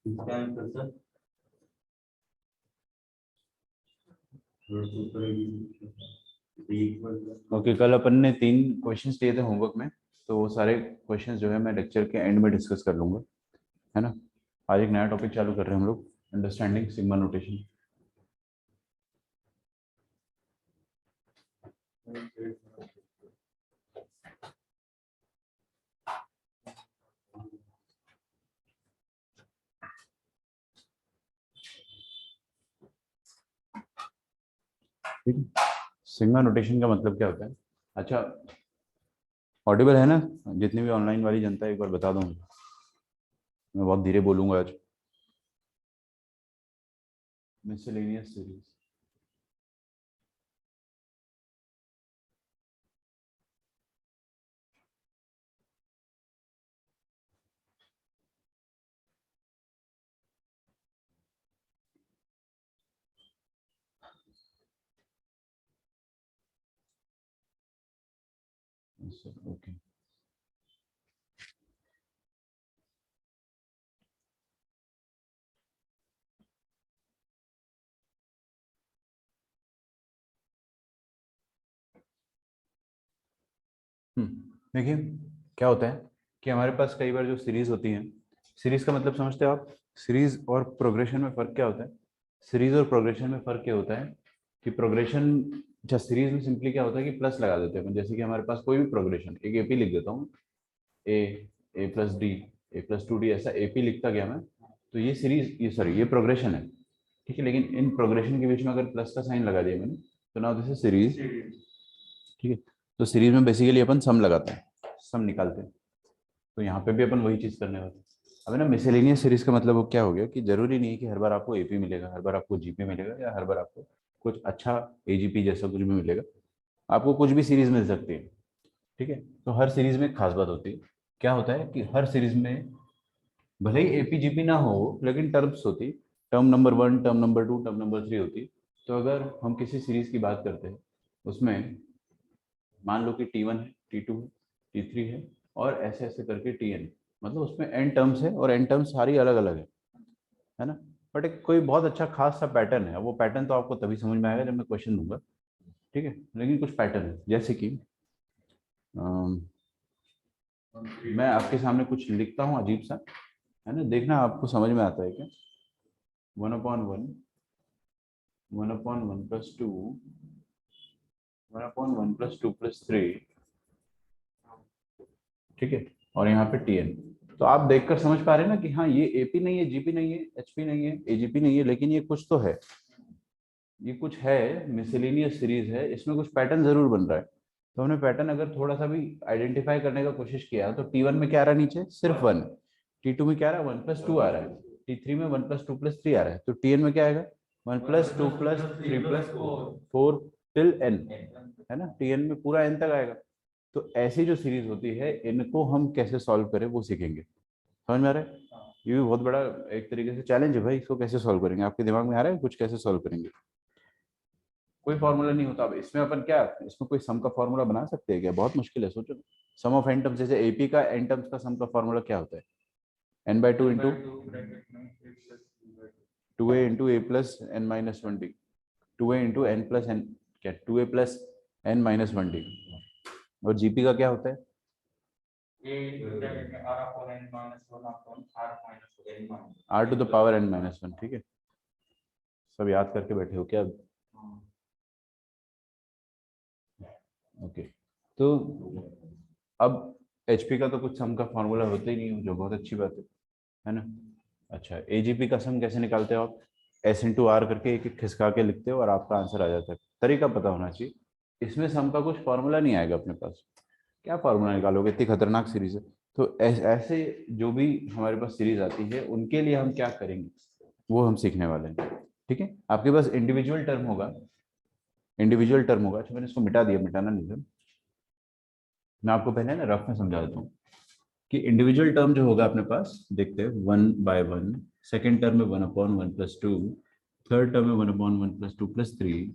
इसका answer sir okay, कल अपन ने 3 क्वेश्चंस दिए थे होमवर्क में, तो वो सारे क्वेश्चंस जो है मैं लेक्चर के एंड में डिस्कस कर लूंगा, है ना। आज एक नया टॉपिक चालू कर रहे हैं हम लोग, अंडरस्टैंडिंग सिग्मा नोटेशन। ठीक है, सिग्मा नोटेशन का मतलब क्या होता है? अच्छा, ऑडिबल है ना? जितनी भी ऑनलाइन वाली जनता है एक बार बता दूं, मैं बहुत धीरे बोलूंगा आज। Miscellaneous series, okay. देखिए क्या होता है कि हमारे पास कई बार जो सीरीज होती है, सीरीज का मतलब समझते हो आप? सीरीज और प्रोग्रेशन में फर्क क्या होता है? सीरीज और प्रोग्रेशन में फर्क क्या होता है कि प्रोग्रेशन, अच्छा सीरीज में सिंपली क्या होता है कि प्लस लगा देते हैं। जैसे कि हमारे पास कोई भी प्रोग्रेशन, एक एपी लिख देता हूँ, ए, ए प्लस डी, ए प्लस 2D, ऐसा एपी लिखता गया मैं, तो ये सीरीज, ये सॉरी ये प्रोग्रेशन है। ठीक है, लेकिन इन प्रोग्रेशन के बीच में अगर प्लस का साइन लगा दिया मैंने, तो नाउ दिस इज सीरीज। ठीक है, तो सीरीज में बेसिकली अपन सम लगाते हैं, सम निकालते हैं। तो यहाँ पे भी अपन वही चीज करने वाले हैं। अब है ना, मिसेलेनियस सीरीज का मतलब वो क्या हो गया कि जरूरी नहीं है कि हर बार आपको एपी मिलेगा, हर बार आपको जीपी मिलेगा, या हर बार आपको कुछ अच्छा एजीपी जैसा कुछ भी मिलेगा। आपको कुछ भी सीरीज मिल सकती है। ठीक है, तो हर सीरीज में एक खास बात होती है। क्या होता है कि हर सीरीज में भले ही एपी जीपी ना हो, लेकिन टर्म्स होती, term number 1, term number 2, term number 3 होती। तो अगर हम किसी सीरीज की बात करते हैं, उसमें मान लो कि T1 है, T2 है, T3 है, और ऐसे ऐसे करके Tn, मतलब उसमें एन टर्म्स है, और एन टर्म्स सारी अलग अलग है ना। बट एक कोई बहुत अच्छा खास सा पैटर्न है, वो पैटर्न तो आपको तभी समझ में आएगा जब मैं क्वेश्चन दूंगा। ठीक है, लेकिन कुछ पैटर्न है, जैसे कि मैं आपके सामने कुछ लिखता हूँ अजीब सा, है ना, देखना आपको समझ में आता है क्या। 1/1, 1/1+2, 1/1+2+3, ठीक है, और यहाँ पे Tn। तो आप देखकर समझ पा रहे हैं ना कि हाँ, ये एपी नहीं है, जीपी नहीं है, एचपी नहीं है, एजीपी नहीं है, लेकिन ये कुछ तो है, ये कुछ है, मिसलेनियस सीरीज है, इसमें कुछ पैटर्न जरूर बन रहा है। तो हमने पैटर्न अगर थोड़ा सा भी आइडेंटिफाई करने का कोशिश किया, तो T1 में क्या आ रहा है, नीचे सिर्फ 1, T2 में क्या आ रहा है, 1+2 आ रहा है, T3 में 1+2+3 आ रहा है, तो Tn में क्या आएगा, 1+2+3+4 टिल n, है ना। Tn में पूरा n तक आएगा। तो ऐसी जो सीरीज होती है, इनको हम कैसे सॉल्व करें वो सीखेंगे। समझ में आ रहा है? ये भी बहुत बड़ा एक तरीके से चैलेंज है भाई, इसको कैसे सॉल्व करेंगे? आपके दिमाग में आ रहा है कुछ कैसे सॉल्व करेंगे? कोई फॉर्मूला नहीं होता। अब इसमें अपन क्या, इसमें कोई सम का फॉर्मूला बना सकते हैं क्या? बहुत मुश्किल है, सोचो। सम ऑफ एन टर्म्स, जैसे एपी का एन टर्म्स का सम का फॉर्मूला क्या होता है? n/2 into 2a into a plus n minus 1d, 2a into N plus n, क्या 2a plus n minus 1d। और जीपी का क्या होता है? r⁻n-1। ठीक है, सब याद करके बैठे हो क्या? ओके, तो अब एचपी का तो कुछ सम का फॉर्मूला होता ही नहीं, जो बहुत अच्छी बात है ना। अच्छा, एजीपी का सम कैसे निकालते हो आप? S/R करके एक एक खिसका के लिखते हो और आपका आंसर आ जाता है। तरीका पता होना चाहिए। इसमें सम का कुछ फॉर्मूला नहीं आएगा अपने पास, क्या फॉर्मूला निकालोगे? इतनी खतरनाक सीरीज है। तो ऐसे जो भी हमारे पास सीरीज आती है, उनके लिए हम क्या करेंगे वो हम सीखने वाले हैं। ठीक है, आपके पास इंडिविजुअल टर्म होगा, इंडिविजुअल टर्म होगा। अच्छा, मैंने इसको मिटा दिया, मिटाना नहीं था, मैं आपको पहले ना रफ में समझा देता हूँ कि इंडिविजुअल टर्म जो होगा अपने पास, देखते हैं 1/1, सेकेंड टर्म में 1/1+2, थर्ड टर्म में 1/1+2+3,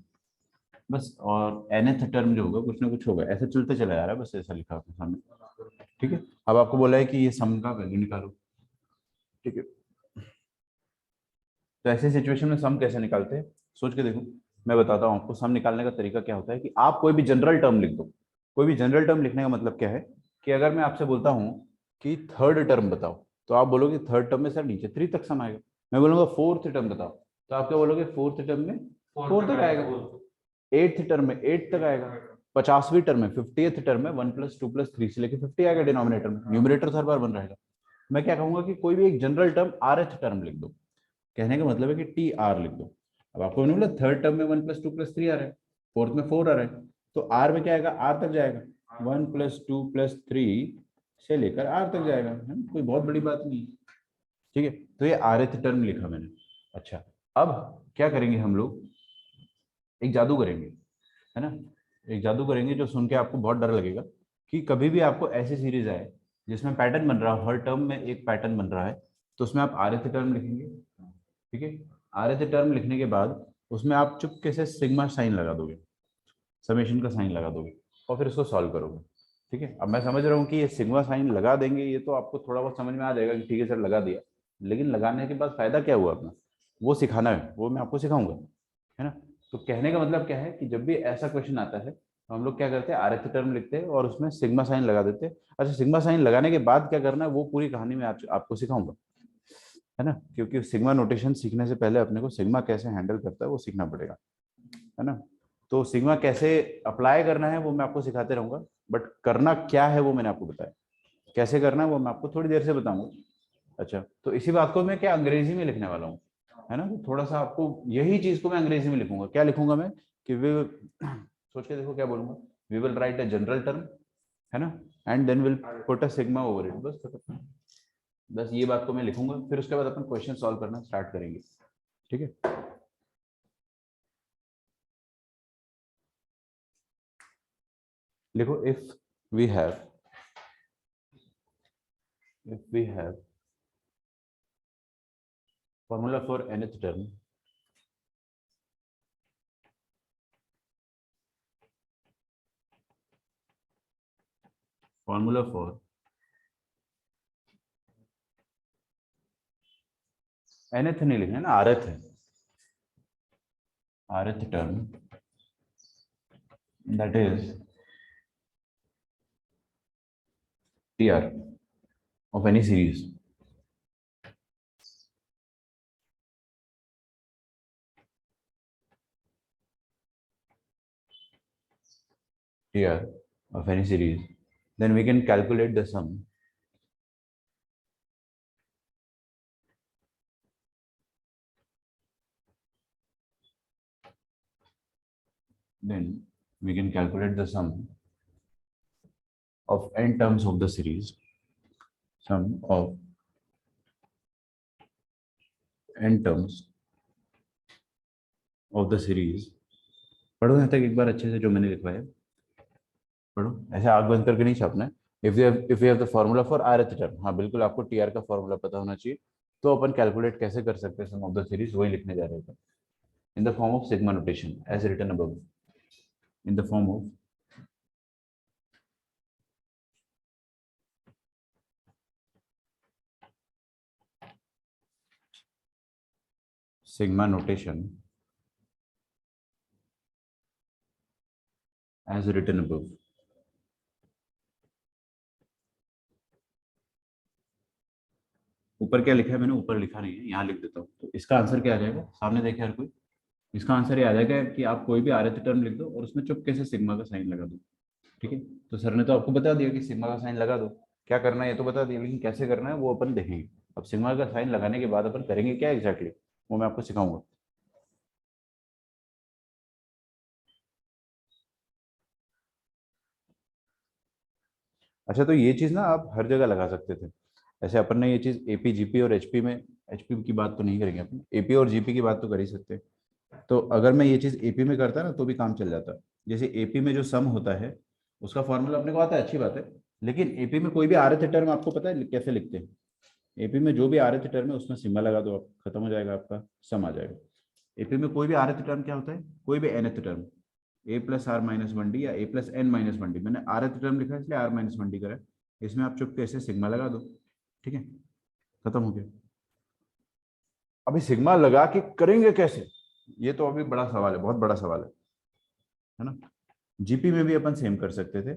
बस, और nth टर्म जो होगा कुछ ना कुछ होगा, ऐसा चलते चला जा रहा है, बस ऐसा लिखा आपके सामने। ठीक है, अब आपको बोला है कि ये सम का वैल्यू निकालो। ठीक है, तो ऐसे सिचुएशन में सम कैसे निकालते हैं, सोच के देखो। मैं बताता हूँ आपको सम निकालने का तरीका क्या होता है कि आप कोई भी जनरल टर्म लिख दो। कोई भी जनरल टर्म लिखने का मतलब क्या है कि अगर मैं आपसे बोलता हूँ कि थर्ड टर्म बताओ, तो आप बोलोगे थर्ड टर्म में सर नीचे 3 तक सम आएगा। मैं बोलूंगा फोर्थ टर्म बताओ, तो आप क्या बोलोगे फोर्थ टर्म में 4 तक आएगा। एट्थ टर्म में 8 तक आएगा। 50वीं टर्म में 50th टर्म में 1+2+3 से लेकर 50 आएगा डिनोमिनेटर में। न्यूमरेटर तो हर बार बन रहेगा। मैं क्या कहूंगा कि कोई भी एक जनरल टर्म rth टर्म लिख दो। कहने का मतलब है कि टी आर लिख दो। अब आपको मैंने बोला थर्ड टर्म में 1+2+3 आ रहा है, फोर्थ में 4 आ रहा है, तो आर में क्या आएगा, आर तक जाएगा। 1+2+3 से लेकर आर तक जाएगा, है ना? कोई बहुत बड़ी बात नहीं है। ठीक है, तो ये rth टर्म लिखा मैंने। अच्छा, अब क्या करेंगे हम लोग, एक जादू करेंगे, है ना। एक जादू करेंगे जो सुन के आपको बहुत डर लगेगा कि कभी भी आपको ऐसी सीरीज आए जिसमें पैटर्न बन रहा हो, हर टर्म में एक पैटर्न बन रहा है, तो उसमें आप rth टर्म लिखेंगे। ठीक है, rth टर्म लिखने के बाद उसमें आप चुपके से सिग्मा साइन लगा दोगे, समेशन का साइन लगा दोगे, और फिर उसको सॉल्व करोगे। ठीक है, अब मैं समझ रहा हूँ कि ये सिग्मा साइन लगा देंगे, ये तो आपको थोड़ा बहुत समझ में आ जाएगा कि ठीक है सर लगा दिया, लेकिन लगाने के बाद फायदा क्या हुआ अपना, वो सिखाना है, वो मैं आपको सिखाऊंगा, है ना। तो कहने का मतलब क्या है कि जब भी ऐसा क्वेश्चन आता है तो हम लोग क्या करते हैं, rth टर्म लिखते हैं और उसमें सिग्मा साइन लगा देते हैं। अच्छा, सिग्मा साइन लगाने के बाद क्या करना है वो पूरी कहानी में आपको सिखाऊंगा, है ना, क्योंकि सिग्मा नोटेशन सीखने से पहले अपने को सिग्मा कैसे हैंडल करता है वो सीखना पड़ेगा, है ना। तो सिग्मा कैसे अप्लाई करना है वो मैं आपको सिखाते रहूंगा, बट करना क्या है वो मैंने आपको बताया, कैसे करना है वो मैं आपको थोड़ी देर से बताऊंगा। अच्छा, तो इसी बात को मैं क्या अंग्रेजी में लिखने वाला हूँ, है ना। तो थोड़ा सा आपको यही चीज को मैं अंग्रेजी में लिखूंगा। क्या लिखूंगा मैं कि वी सोच के देखो क्या बोलूंगा, we will write a general term, है ना, and then will put a sigma over it, बस खत्म। बस ये बात को मैं लिखूंगा, फिर उसके बाद अपन क्वेश्चन सॉल्व करना स्टार्ट करेंगे। ठीक है, लिखो, if we have formula for nth term, formula for nth नहीं लिखना है ना, rth है, rth term, that is tr of any series, tr of any series, then we can calculate the sum, then we can calculate the sum of n terms of the series, sum of n terms of the series। पढ़ो यहाँ तक एक बार अच्छे से जो मैंने लिखवाया, पढ़ो, ऐसे आग बंद करके नहीं छापना है। If you have the formula for rth term, हाँ बिल्कुल आपको टीआर का फॉर्मूला पता होना चाहिए। तो अपन कैलकुलेट कैसे कर सकते हैं सम ऑफ द सीरीज, वही लिखने जा रहे थे, in the form of sigma notation as written above, in the form of sigma notation as written above. ऊपर क्या लिखा है मैंने, ऊपर लिखा नहीं है, यहाँ लिख देता हूँ। तो इसका आंसर क्या आ जाएगा, सामने देखे हर कोई, इसका आंसर ये आ जाएगा कि आप कोई भी rth टर्म लिख दो और उसमें चुपके से सिग्मा का साइन लगा दो। ठीक है, तो सर ने तो आपको बता दिया कि सिग्मा का साइन लगा दो, क्या करना है ये तो बता दिया, लेकिन कैसे करना है वो अपन देखेंगे। अब सिग्मा का साइन लगाने के बाद अपन करेंगे क्या एग्जैक्टली, वो मैं आपको सिखाऊंगा। अच्छा, तो ये चीज ना आप हर जगह लगा सकते थे। ऐसे अपन ने ये चीज एपी जीपी और एचपी में, एचपी की बात तो नहीं करेंगे अपन, एपी और जीपी की बात तो कर ही सकते हैं। तो अगर मैं ये चीज एपी में करता ना तो भी काम चल जाता। जैसे एपी में जो सम होता है उसका फॉर्मूला अपने को आता है, अच्छी बात है, लेकिन एपी में कोई भी rth टर्म आपको पता है कैसे लिखते हैं। एपी में जो भी rth टर्म है उसमें सिग्मा लगा दो, आप खत्म हो जाएगा, आपका सम आ जाएगा। एपी में कोई भी rth टर्म क्या होता है, कोई भी nth टर्म, a+r-1d या a+n-1d, मैंने rth टर्म लिखा है इसलिए r-1d करा है। इसमें आप चुपके से सिग्मा लगा दो, ठीक है, खत्म हो गया। अभी सिग्मा लगा के करेंगे कैसे, ये तो अभी बड़ा सवाल है, बहुत बड़ा सवाल है ना। जीपी में भी अपन सेम कर सकते थे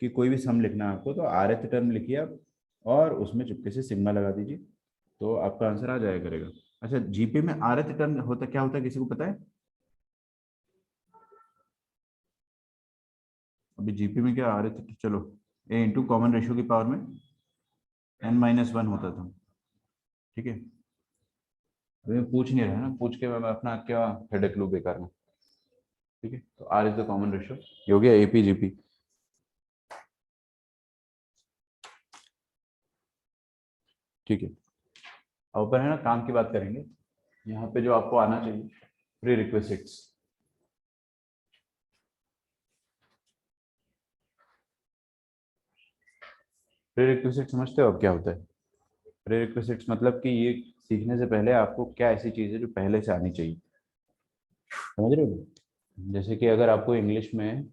कि कोई भी सम लिखना है आपको तो आरएथ टर्म लिखिए आप और उसमें चुपके से सिग्मा लगा दीजिए तो आपका आंसर आ जाया करेगा। अच्छा, जीपी में आरएथ टर्म होता क्या होता है, किसी को पता है? अभी जीपी में क्या आरएथ, चलो ए इंटू कॉमन रेशियो की पावर में n-1 होता था, ठीक है। अभी मैं पूछ नहीं रहा ना, पूछ के मैं अपना क्या हेडेक लूँ बेकार में, ठीक है। तो R is the common ratio, ये हो गया एपी जीपी। ठीक है, अब ऊपर है ना काम की बात करेंगे। यहाँ पे जो आपको आना चाहिए प्री रिक्वेसिट्स, प्री रिक्वेसिट समझते हो अब क्या होता है? प्री रिक्वेसिट्स मतलब कि ये सीखने से पहले आपको क्या ऐसी चीज़ है जो पहले से आनी चाहिए, समझ रहे हो? जैसे कि अगर आपको इंग्लिश में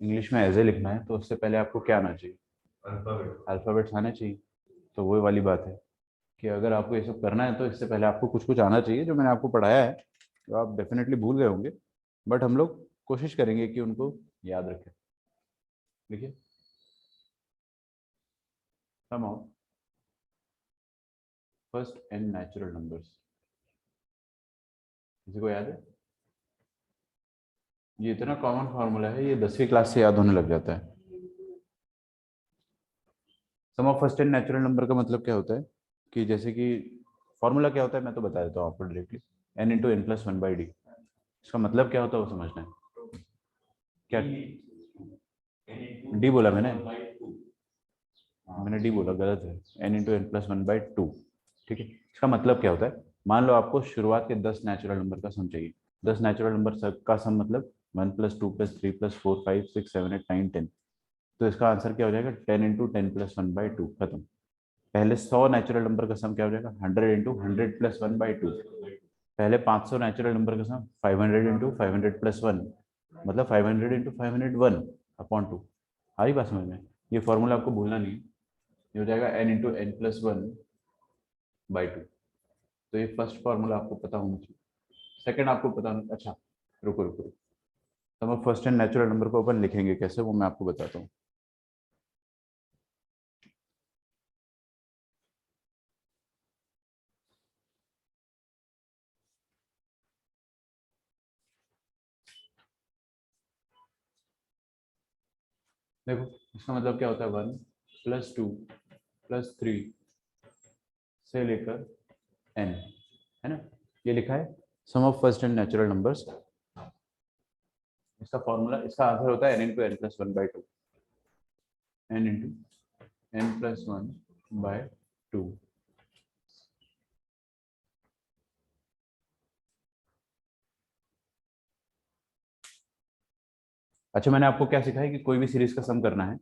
एज ए लिखना है तो उससे पहले आपको क्या आना चाहिए? अल्फाबेट्स आने चाहिए। तो वही वाली बात है कि अगर आपको ये सब करना है तो इससे पहले आपको कुछ कुछ आना चाहिए जो मैंने आपको पढ़ाया है, तो आप डेफिनेटली भूल गए होंगे, बट हम लोग कोशिश करेंगे कि उनको याद रखें। देखिए, sum of first N natural numbers, किसी को याद है? ये इतना कॉमन फार्मूला है, ये 10वीं क्लास से याद होने लग जाता है। Sum of first N natural number का मतलब क्या होता है कि जैसे कि फॉर्मूला क्या होता है मैं तो बता देता हूँ आपको directly, N into N plus one by D. इसका मतलब क्या होता है वो समझना है क्या? डी बोला मैंने, मैंने डी बोला, गलत है, N into N plus one by two, ठीक है। इसका मतलब क्या होता है, मान लो आपको शुरुआत के 10 नेचुरल नंबर का सम चाहिए। 10 नेचुरल नंबर का सम मतलब 1 + 2 + 3 + 4 5 6 7 8 9 10। तो इसका आंसर क्या हो जाएगा, 10 × 10 + 1/2 खत्म। पहले 100 नेचुरल नंबर का सम क्या हो जाएगा, 100 × 100 + 1/2। पहले 500 नेचुरल नंबर का सम 500 × 500 + 1, मतलब 500 × 501/2। आ रही बात समझ में? ये फॉर्मूला आपको भूलना नहीं है, ये हो जाएगा n × n+1/2। तो ये फर्स्ट फॉर्मूला आपको पता होना चाहिए। सेकंड आपको पता होना, अच्छा रुको रुको रुको, तो हम फर्स्ट एंड नेचुरल नंबर को अपन लिखेंगे कैसे वो मैं आपको बताता हूँ। देखो, इसका मतलब क्या होता है, 1 + 2 + 3 से लेकर n, है ना, ये लिखा है sum of first and natural numbers. इसका फॉर्मूला, इसका आंसर होता है n × n+1/2, n × n+1/2। अच्छा, मैंने आपको क्या सिखाया कि कोई भी सीरीज का सम करना है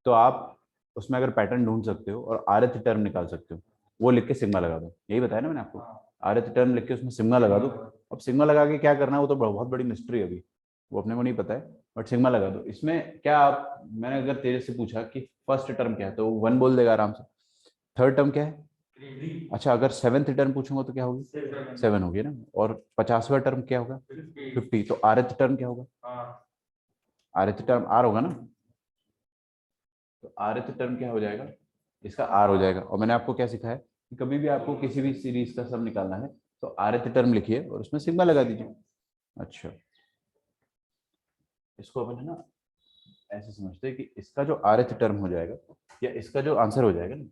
तो आप उसमें अगर पैटर्न ढूंढ सकते हो और आरएथ टर्म निकाल सकते हो, वो लिख के सिग्मा लगा दो, यही बताया ना मैंने आपको। आरएथ टर्म लिख के उसमें सिग्मा लगा दो। अब सिग्मा लगा के क्या करना है वो तो बहुत बड़ी मिस्ट्री है, अभी वो अपने को नहीं पता है, बट सिग्मा लगा दो। इसमें क्या आप, मैंने अगर तेरे से पूछा कि फर्स्ट टर्म क्या है तो 1 बोल देगा आराम से। थर्ड टर्म क्या है? अच्छा, अगर सेवेंथ टर्म पूछूंगा तो क्या होगी? 7 होगी ना। और 50वां टर्म क्या होगा? 50। तो आरएथ टर्म क्या होगा? आरएथ टर्म आर होगा ना। तो आरएथ टर्म क्या हो जाएगा? इसका आर हो जाएगा। और मैंने आपको क्या सिखाया कि कभी भी आपको किसी भी सीरीज का सम निकालना है तो आरएथ टर्म लिखिए और उसमें सिग्मा लगा दीजिए। अच्छा, इसको अपन है ना ऐसे समझते हैं कि इसका जो आरएथ टर्म हो जाएगा या इसका जो आंसर हो जाएगा ना,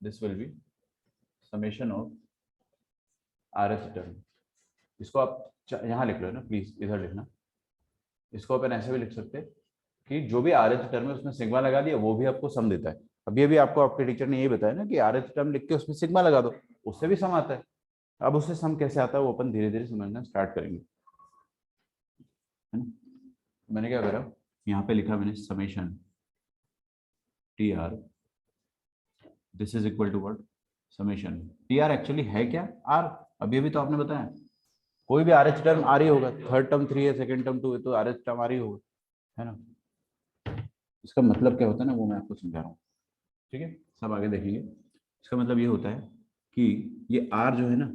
this will be summation of rth term. इसको आप यहाँ लिख लो ना प्लीज, इधर लिखना। इसको अपन ऐसे भी लिख सकते हैं कि जो भी आरएच टर्म है उसमें सिग्मा लगा दिया, वो भी आपको सम देता है। अभी अभी आपको आपके टीचर ने यही बताया ना कि आरएच टर्म लिख के उसमें सिग्मा लगा दो, उससे भी सम आता है। अब उससे सम कैसे आता है वो अपन धीरे धीरे समझना स्टार्ट करेंगे, है ना। मैंने क्या करा, यहाँ पे लिखा मैंने summation T R, this is equal to what, summation T R actually है क्या, आर। अभी अभी तो आपने बताया कोई भी आर एच टर्म आर ही होगा, थर्ड टर्म 3 है, सेकंड टर्म 2 है, तो आर एच टर्म आर ही होगा, है ना। इसका मतलब क्या होता है ना वो मैं आपको समझा रहा हूँ, ठीक है। सब आगे देखेंगे। इसका मतलब ये होता है कि ये आर जो है ना,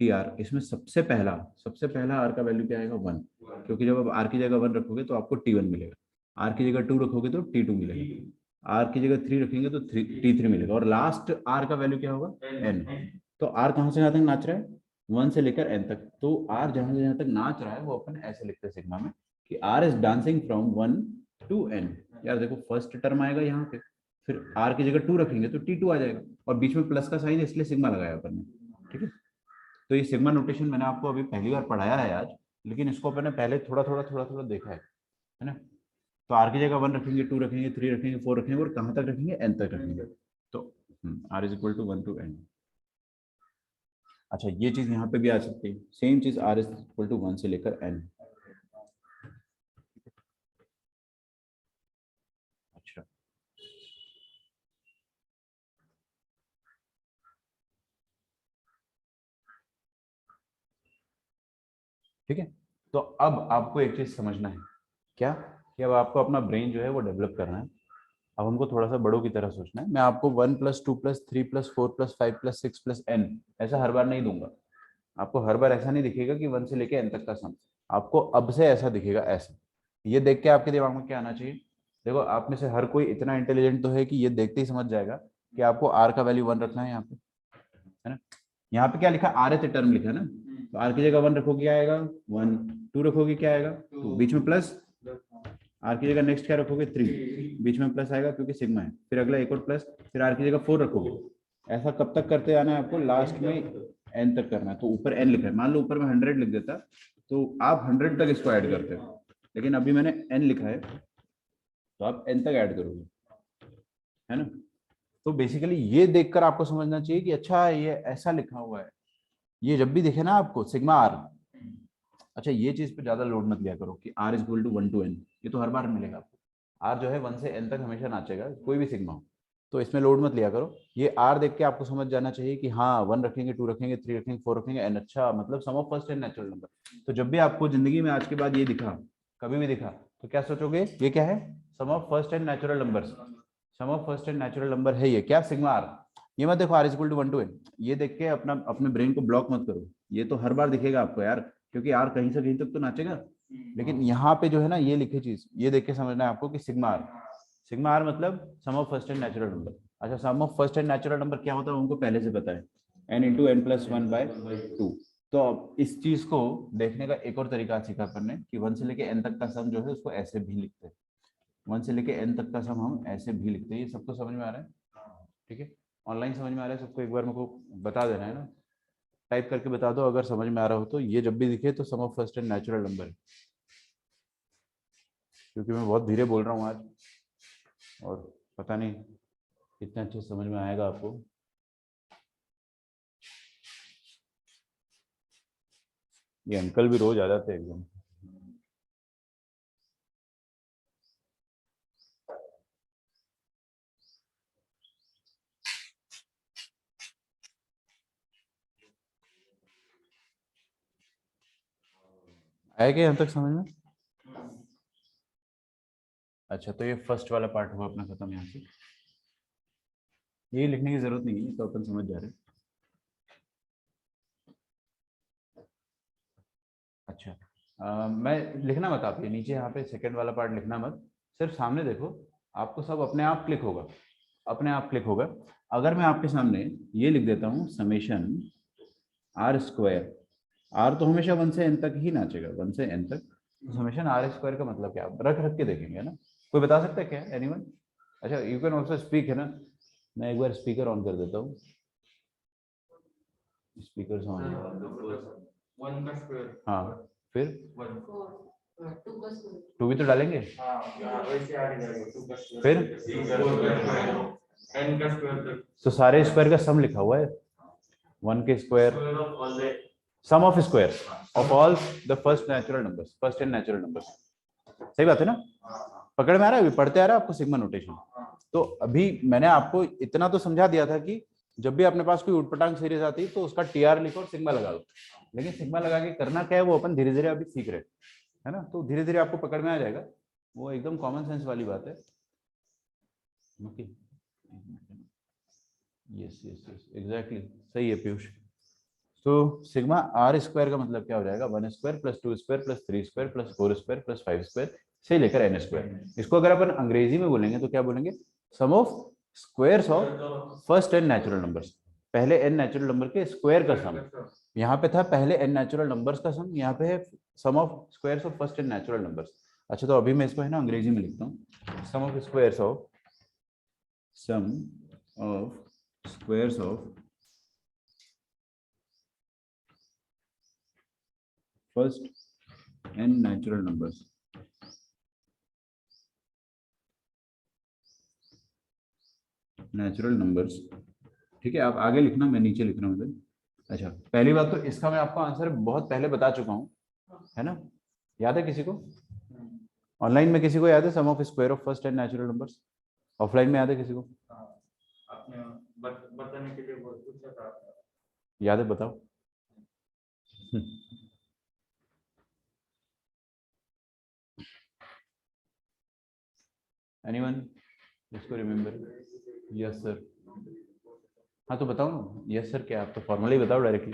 टी आर, इसमें सबसे पहला आर का वैल्यू क्या आएगा 1, क्योंकि जब आप आर की जगह 1 रखोगे तो आपको टी 1 मिलेगा, आर की जगह 2 रखोगे तो टी 2 मिलेगा, आर की जगह 3 रखेंगे तो टी 3 मिलेगा, और लास्ट आर का वैल्यू क्या होगा एन। तो आर कहाँ से कहाँ तक नाच रहा है 1 से लेकर एन तक, तो आर जहां से जहां तक नाच रहा है वो अपन ऐसे लिखते हैं सिग्मा में कि R is dancing from 1 to N. यार देखो फर्स्ट टर्म आएगा यहाँ पे, फिर आर की जगह 2 रखेंगे तो टी 2 आ जाएगा, और बीच में प्लस का साइन इसलिए सिग्मा लगाया अपन ने, ठीक है। तो ये सिग्मा नोटेशन मैंने आपको अभी पहली बार पढ़ाया है आज, लेकिन इसको अपन ने पहले थोड़ा थोड़ा देखा है ना। तो आर की जगह 1 रखेंगे, 2 रखेंगे, 3 रखेंगे, 4 रखेंगे, और कहाँ तक रखेंगे एन तक रखेंगे। तो R is equal to 1 to N. अच्छा ये चीज यहाँ पे भी आ सकती है, सेम चीज आर इज इक्वल टू 1 से लेकर एन। अच्छा ठीक है, तो अब आपको एक चीज समझना है क्या, कि अब आपको अपना ब्रेन जो है वो डेवलप करना है। अब हमको थोड़ा सा बड़ों की तरह सोचना है। मैं आपको 1+2+3+4+5+6+n ऐसा हर बार नहीं दूंगा। आपको हर बार ऐसा नहीं दिखेगा कि 1 से लेके n तक का सम, आपको अब से ऐसा दिखेगा ऐसा। ये देख के आपके दिमाग में क्या आना चाहिए, देखो आप में से हर कोई इतना इंटेलिजेंट तो है कि ये देखते ही समझ जाएगा कि आपको आर का वैल्यू 1 रखना है यहाँ पे, है ना। यहाँ पे क्या लिखा, आर एच टर्म लिखा है ना, तो आर की जगह 1 रखोगे क्या आएगा 1, 2 रखोगे क्या आएगा 2, बीच में प्लस, आर की जगह नेक्स्ट क्या रखोगे 3, बीच में प्लस आएगा क्योंकि सिग्मा है, फिर अगला एक और प्लस, फिर आर की जगह 4 रखोगे। ऐसा कब तक करते जाना है आपको, लास्ट में एन तक करना है। तो ऊपर एन लिखा है, मान लो ऊपर में 100 लिख देता तो आप 100 तक इसको ऐड करते हो, लेकिन अभी मैंने एन लिखा है तो आप एन तक ऐड करोगे, है ना। तो बेसिकली ये देखकर आपको समझना चाहिए कि अच्छा ये ऐसा लिखा हुआ है। ये जब भी दिखे ना आपको सिग्मा आर, अच्छा ये चीज पे ज्यादा लोड मत लिया करो कि R is equal to 1 to N, ये तो हर बार मिलेगा आपको। आर जो है 1 से एन तक हमेशा नाचेगा, कोई भी सिग्मा हो, तो इसमें लोड मत लिया करो। ये आर देख के आपको समझ जाना चाहिए कि हाँ 1 रखेंगे, 2 रखेंगे, 3 रखेंगे, 4 रखेंगे, एन, अच्छा मतलब sum of first and natural number. तो जब भी आपको जिंदगी में आज के बाद ये दिखा, कभी भी दिखा, तो क्या सोचोगे ये क्या है, sum of first and natural number. Sum of first and natural number है ये क्या, सिग्मा आर। ये मत देखो r is equal to 1 to N, ये देख के अपना अपने ब्रेन को ब्लॉक मत करो, ये तो हर बार दिखेगा आपको यार, क्योंकि आर कहीं से कहीं तक तो नाचेगा। लेकिन यहाँ पे जो है ना ये लिखी चीज ये देख के समझना है आपको कि सिग्मा आर, सिग्मा आर मतलब sum of first and natural number. अच्छा sum of first and natural number क्या होता है उनको पहले से पता है, एन इंटू एन प्लस 1/2। तो अब इस चीज को देखने का एक और तरीका सीखा अपन ने कि 1 से लेके एन तक का सम जो है उसको ऐसे भी लिखते हैं, 1 से लेके एन तक का सम हम ऐसे भी लिखते हैं। ये सबको समझ में आ रहा है, ठीक है। ऑनलाइन समझ में आ रहा है सबको, एक बार मेरे को बता देना है ना, टाइप करके बता दो अगर समझ में आ रहा हो तो। ये जब भी दिखे तो sum of first and natural number है, क्योंकि मैं बहुत धीरे बोल रहा हूँ आज, और पता नहीं कितना अच्छे समझ में आएगा आपको। ये अंकल भी रोज आ जाते हैं एकदम। आया क्या यहाँ तक समझ में? अच्छा तो ये फर्स्ट वाला पार्ट हुआ अपना खत्म यहाँ से, ये लिखने की जरूरत नहीं है तो अपन समझ जा रहे हैं। अच्छा मैं लिखना मत, आप ये नीचे यहाँ पे सेकंड वाला पार्ट लिखना मत, सिर्फ सामने देखो, आपको सब अपने आप क्लिक होगा, अपने आप क्लिक होगा। अगर मैं आपके सामने ये लिख देता हूँ समेशन आर स्क्वायर, आर तो हमेशा 1 से एन तक ही नाचेगा, 1 से एन तक, समेशन आर स्क्वायर का मतलब क्या, रख रख के देखेंगे ना, कोई बता सकता है क्या एनीवन? अच्छा यू कैन ऑल्सो स्पीक, है ना। मैं एक बार स्पीकर ऑन कर देता हूँ, स्पीकर ऑन, हाँ फिर 2 भी तो डालेंगे, फिर तो सारे स्क्वायर का सम लिखा हुआ है, 1 के square, sum of square of all the first natural numbers, first and natural numbers. सही बात है ना, पकड़ में आ रहा है, अभी पढ़ते आ रहा है आपको सिग्मा नोटेशन। तो अभी मैंने आपको इतना तो समझा दिया था कि जब भी अपने पास कोई उटपटांग सीरीज आती है तो उसका टीआर लिखो और सिग्मा लगा दो, लेकिन सिग्मा लगा के करना क्या है वो अपन धीरे धीरे अभी सीख रहे हैं, है ना। तो धीरे धीरे आपको पकड़ में आ जाएगा, वो एकदम कॉमन सेंस वाली बात है। Okay, yes yes yes exactly, सही है पीयूष। तो सिग्मा आर स्क्वायर का मतलब क्या हो जाएगा, 1 square plus 2 square plus 3 square plus 4 square plus 5 square से लेकर एन स्क्वायर। इसको अगर अपन अंग्रेजी में बोलेंगे तो क्या बोलेंगे, sum of squares of first N natural numbers, पहले एन नेचुरल नंबर के स्क्वायर का सम। यहाँ पे था पहले एन नेचुरल नंबर्स का सम, यहाँ पे है sum of squares of first N natural numbers. अच्छा तो अभी मैं इसको है ना अंग्रेजी में लिखता हूँ, sum of squares of first N natural numbers. Natural numbers, ठीक है, आप आगे लिखना, मैं नीचे लिख रहा हूँ। अच्छा पहली बात तो इसका मैं आपको आंसर बहुत पहले बता चुका हूँ, है ना, याद है किसी को? ऑनलाइन में किसी को याद है sum of square of first and natural numbers? Offline में याद है किसी को? आपने बताने के लिए पूछा था। याद है, बताओ। एनीवन इसको रिमेम्बर? Yes sir. हाँ तो बताओ ना, यस सर क्या, आप तो फॉर्मली बताओ डायरेक्टली।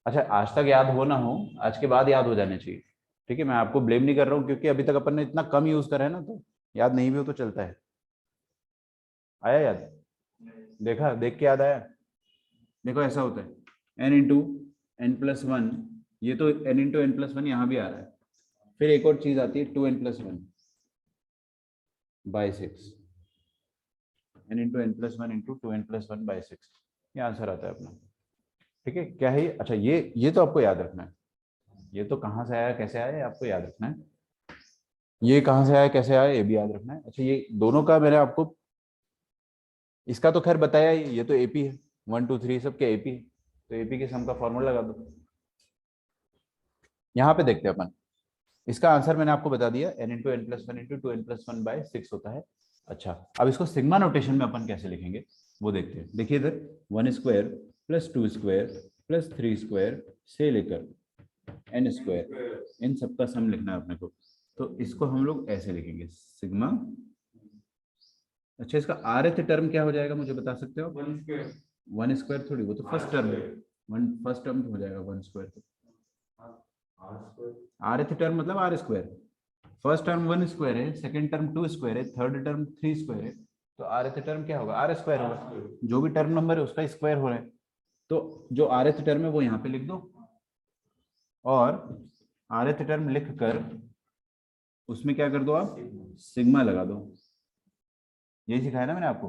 अच्छा आज तक याद हो ना हो, आज के बाद याद हो जाने चाहिए, ठीक है, मैं आपको ब्लेम नहीं कर रहा हूँ क्योंकि अभी तक अपन ने इतना कम यूज करा है ना, तो याद नहीं भी हो तो चलता है। आया याद? देखा, देख के याद आया? देखो ऐसा होता है n into N plus one, ये तो n into N plus one यहाँ भी आ रहा है, फिर एक और चीज आती है 2n plus one by 6, n into N plus one into 2n plus one by 6, ये आंसर आता है अपना, ठीक है। क्या है ये? अच्छा ये तो आपको याद रखना है, ये तो कहाँ से आया कैसे आया ये आपको याद रखना है, ये कहाँ से आया कैसे आया ये भी याद रखना है। अच्छा ये दोनों का मैंने आपको, इसका तो खैर बताया ही, ये तो एपी है, 1 2 3 सबके एपी है, तो एपी के सम का फॉर्मूला लगा दो। यहाँ पे देखते हैं अपन, इसका आंसर मैंने आपको बता दिया, n into N plus one into 2n plus one by 6 होता है। अच्छा अब इसको सिग्मा नोटेशन में अपन कैसे लिखेंगे वो देखते हैं। देखिए इधर 1 square plus 2 square plus 3 square से लेकर n स्क्वायर, इन सबका सम लिखना है अपने को, तो इसको हम लोग ऐसे लिखेंगे सिग्मा। अच्छा इसका rth टर्म क्या हो जाएगा मुझे बता सकते हो? 1 स्क्वायर थोड़ी, वो तो फर्स्ट टर्म है, वन फर्स्ट टर्म हो जाएगा 1 स्क्वायर, तो rth टर्म मतलब r square, first term 1 square है, सेकंड टर्म 2 स्क्वायर है, थर्ड टर्म 3 स्क्वायर है, तो rth टर्म क्या होगा? r स्क्वायर होगा, जो भी टर्म नंबर है उसका स्क्वायर हो रहा है, तो जो rth टर्म है वो यहाँ पे लिख दो, और rth टर्म लिख कर उसमें क्या कर दो आप, सिग्मा लगा दो, यही सिखाया ना मैंने आपको।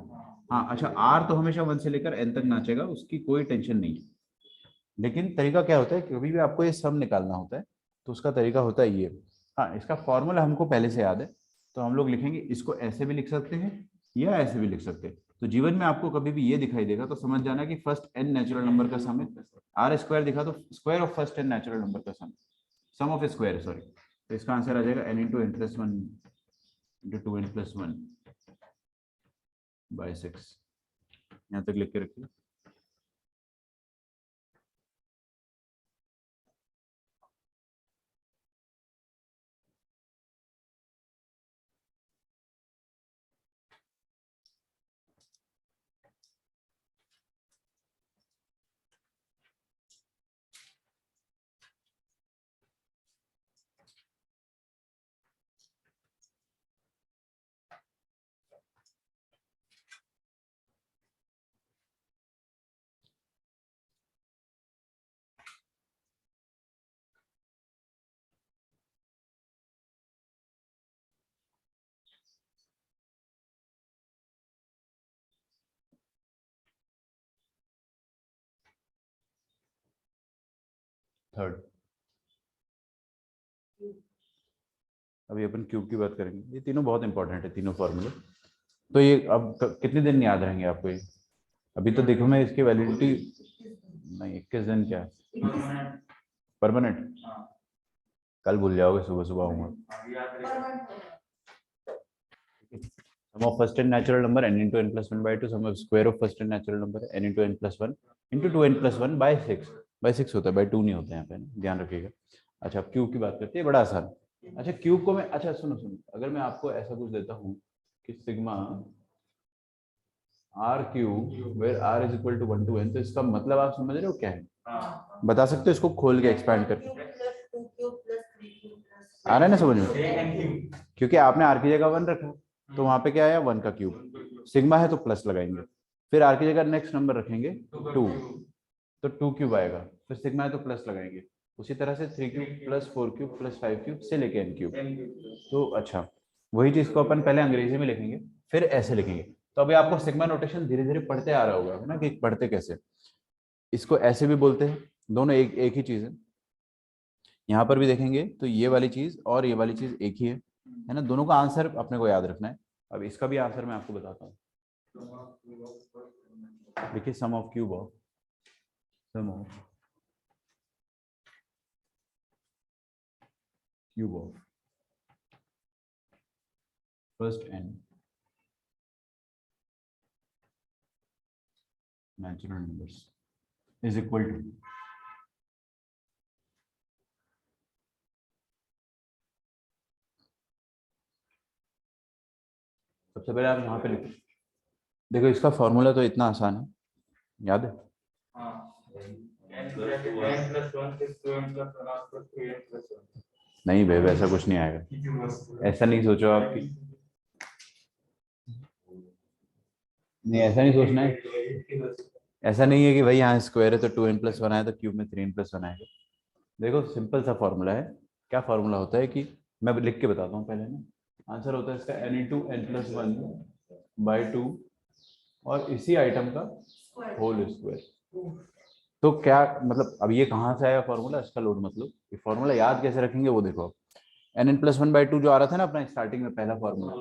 हाँ अच्छा r तो हमेशा 1 से लेकर n तक नाचेगा, उसकी कोई टेंशन नहीं है, लेकिन तरीका क्या होता है, कभी भी आपको ये सम निकालना होता है तो उसका तरीका होता है ये। हाँ इसका फॉर्मूला हमको पहले से याद है, तो हम लोग लिखेंगे, इसको ऐसे भी लिख सकते हैं या ऐसे भी लिख सकते हैं। तो जीवन में आपको कभी भी ये दिखाई देगा तो समझ जाना कि फर्स्ट एन नेचुरल नंबर का सम है, आर स्क्वायर दिखा तो square of first N natural number का सम ऑफ स्क्वायर सॉरी, तो इसका आंसर आ जाएगा N into N plus one into 2n plus one by 6। यहाँ तक लिख के रखिए। थर्ड, अभी अपन क्यूब की बात करेंगे, ये तीनों बहुत इंपॉर्टेंट है तीनों फॉर्मूले। तो ये अब कितने दिन याद रहेंगे आपको ये? अभी तो देखो मैं इसकी वैलिडिटी नहीं, 21 दिन क्या परमानेंट, कल भूल जाओगे, सुबह सुबह आऊंगा। Sum of first and natural number n into n plus 1 by 2, sum of square of first and natural number n into n plus 1 into 2n plus 1 by 6, by 6 होता है, by 2 नहीं होता है यहाँ पे, ध्यान रखिएगा। अच्छा अब क्यूब की बात करते हैं, बड़ा आसान। अच्छा क्यूब को मैं, अच्छा सुनो सुनो, अगर मैं आपको ऐसा कुछ देता हूँ कि sigma R cube where R is equal to 1 to n। तो इसका मतलब आप समझ रहे हो क्या है? हाँ बता सकते हो इसको खोल के एक्सपैंड करके? आ रहा है ना समझ में? क्योंकि आपने आर की जगह 1 रखा तो वहां पे क्या आया 1 का क्यूब। सिग्मा है तो प्लस लगाएंगे, फिर आर की जगह नेक्स्ट नंबर रखेंगे 2, तो 2 क्यूब आएगा, फिर सिग्मा है तो प्लस लगाएंगे। उसी तरह से 3 cube plus 4 cube plus 5 cube से लेके n क्यूब। तो अच्छा, वही चीज को अपन पहले अंग्रेजी में लिखेंगे फिर ऐसे लिखेंगे। तो अभी आपको सिग्मा नोटेशन धीरे धीरे पढ़ते आ रहा होगा है ना, कि पढ़ते कैसे। इसको ऐसे भी बोलते हैं, दोनों एक ही चीज है। यहाँ पर भी देखेंगे तो ये वाली चीज और ये वाली चीज एक ही है ना। दोनों का आंसर अपने को याद रखना है। अब इसका भी आंसर मैं आपको बताता हूँ। देखिए sum of cube of first n natural numbers is equal to, सबसे पहले आप यहाँ पे लिखो। देखो इसका फॉर्मूला तो इतना आसान है, याद है? नहीं भाई वैसा कुछ नहीं आएगा, ऐसा नहीं सोचो आपकी, नहीं ऐसा नहीं सोचना है। ऐसा नहीं है कि भाई यहाँ स्क्वायर है तो 2n+1 आया तो क्यूब में 3n+1 आएगा। देखो सिंपल सा फॉर्मूला है। क्या फॉर्मूला होता है कि मैं लिख के बताता हूँ पहले ना। आंसर होता है इसका n×n+1/2 और इसी आइटम का होल स्क्वायर। तो क्या मतलब, अब ये कहाँ से आया फॉर्मूला, इसका लोड मतलब ये फॉर्मूला याद कैसे रखेंगे वो देखो। n+1/2 जो आ रहा था ना अपना स्टार्टिंग में पहला फॉर्मूला,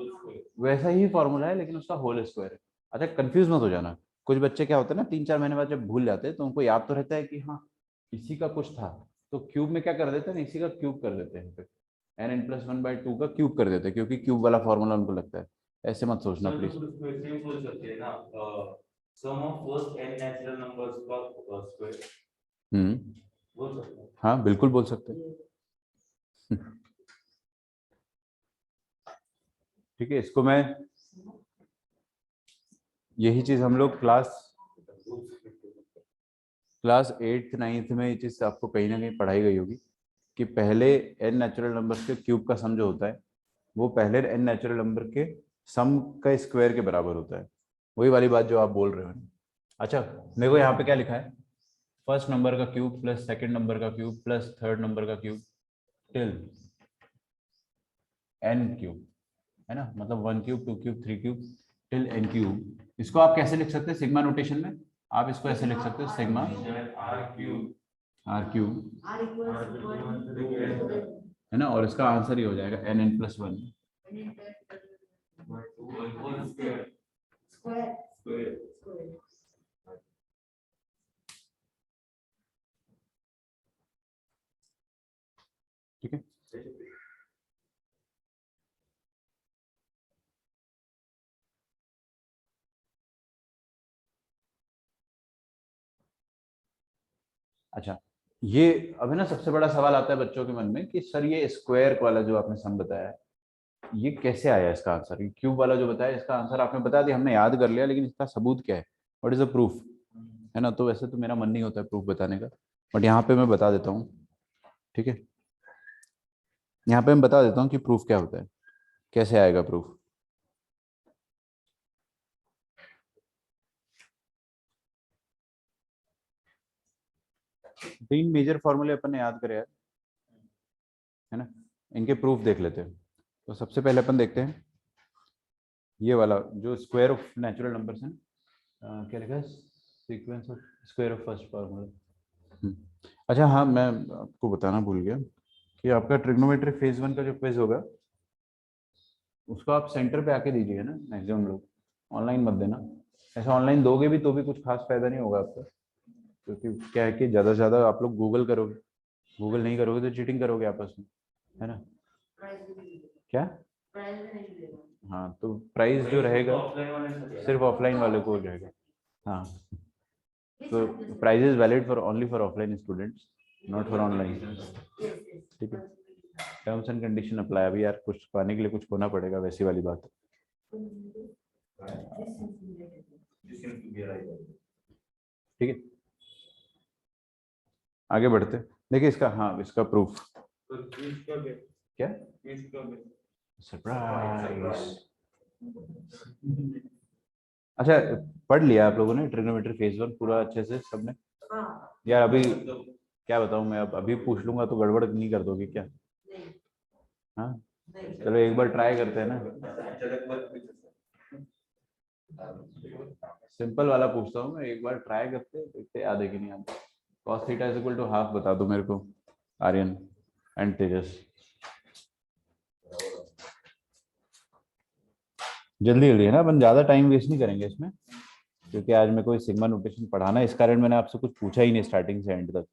वैसा ही फॉर्मूला है लेकिन उसका होल स्क्वायर है। अच्छा कंफ्यूज मत हो जाना, कुछ बच्चे क्या होते हैं ना 3-4 महीने बाद जब भूल जाते हैं तो उनको याद तो रहता है कि हाँ इसी का कुछ था, तो क्यूब में क्या कर देते हैं, इसी का क्यूब कर देते हैं, फिर n+1/2 का क्यूब कर देते हैं क्योंकि क्यूब वाला फॉर्मूला उनको लगता है। ऐसे मत सोचना प्लीज। बोल सकते हैं ना, sum of first n natural numbers का स्क्वायर बोल सकते हैं। हाँ बिल्कुल बोल सकते हैं। ठीक है, इसको मैं, यही चीज हम लोग क्लास 8th 9th में ये चीज आपको कहीं ना कहीं पढ़ाई गई होगी कि पहले n नेचुरल नंबर्स के क्यूब का सम जो होता है वो पहले n नेचुरल नंबर के सम का स्क्वायर के बराबर होता है। वही वाली बात जो आप बोल रहे हो। अच्छा देखो यहाँ पे क्या लिखा है, फर्स्ट नंबर का क्यूब प्लस सेकंड नंबर का क्यूब प्लस थर्ड नंबर का क्यूब टिल n क्यूब, है ना, मतलब 1 cube 2 cube 3 cube till n cube. इसको आप कैसे लिख सकते हैं सिग्मा नोटेशन में? आप इसको ऐसे लिख सकते हो सिग्मा आर क्यूब, है ना, और इसका आंसर ही हो जाएगा n+1। ठीक है, अच्छा ये अब है ना सबसे बड़ा सवाल आता है बच्चों के मन में कि सर ये स्क्वायर वाला जो आपने सम बताया है ये कैसे आया, इसका आंसर ये क्यूब वाला जो बताया इसका आंसर आपने बता दिया, हमने याद कर लिया, लेकिन इसका सबूत क्या है, व्हाट इज द प्रूफ, है ना। तो वैसे तो मेरा मन नहीं होता है प्रूफ बताने का, बट यहाँ पे मैं बता देता हूँ। ठीक है, यहाँ पे मैं बता देता हूँ कि प्रूफ क्या होता है, कैसे आएगा प्रूफ। तीन मेजर फॉर्मूले अपन ने याद करे यार, है ना, इनके प्रूफ देख लेते हैं। तो सबसे पहले अपन देखते हैं ये वाला जो स्क्वायर ऑफ नेचुरल नंबर्स है, क्या लिखा है, sequence of square of first formula. अच्छा हाँ मैं आपको बताना भूल गया कि आपका ट्रिग्नोमेट्री फेज 1 का जो क्विज होगा उसको आप सेंटर पे आके दीजिए ना मैक्सिमम लोग, ऑनलाइन मत देना। ऐसा ऑनलाइन दोगे भी तो भी कुछ खास फायदा नहीं होगा आपका, क्योंकि क्या है कि ज़्यादा से ज़्यादा आप लोग गूगल करोगे, गूगल नहीं करोगे तो चीटिंग करोगे आपस में, है ना। क्या? हाँ तो प्राइस जो रहेगा सिर्फ ऑफलाइन वाले को हो जाएगा। हाँ तो price is valid for only for offline students, not for online. ठीक है, टर्म्स एंड कंडीशन अप्लाई। अभी यार कुछ पाने के लिए कुछ होना पड़ेगा, वैसी वाली बात। This seems to be a right idea. ठीक है, आगे बढ़ते। देखिए इसका, हाँ इसका प्रूफ तो इसका क्या, इसका सरप्राइज। अच्छा, पढ़ लिया आप लोगों ने ट्रिग्नोमेट्री फेज 1 पूरा अच्छे से सबने? यार अभी क्या बताऊं मैं, अब अभी पूछ लूंगा तो गड़बड़ नहीं कर दोगे क्या? हाँ चलो एक बार ट्राई करते हैं ना, सिंपल वाला पूछता हूँ मैं, एक बार ट्राई करते हैं, देखते याद है कि नहीं आता। cos theta is equal to half बता दो मेरे को, आर्यन एंड तेजस। जल्दी जल्दी है ना, अपन ज्यादा टाइम वेस्ट नहीं करेंगे इसमें, क्योंकि आज मैं कोई सिग्मा नोटेशन पढ़ाना है, इस कारण मैंने आपसे कुछ पूछा ही नहीं स्टार्टिंग से एंड तक।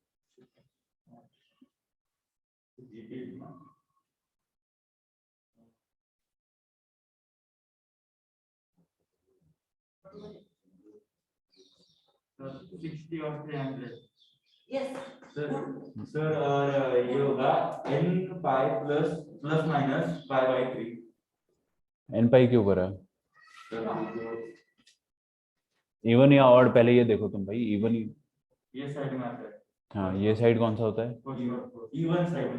सर और ये होगा n pi plus plus minus pi by 3। N pi क्यों करा? इवन या ऑड, पहले ये देखो तुम भाई, इवन। ये साइड में आता है। हाँ ये साइड कौन सा होता है? Even side.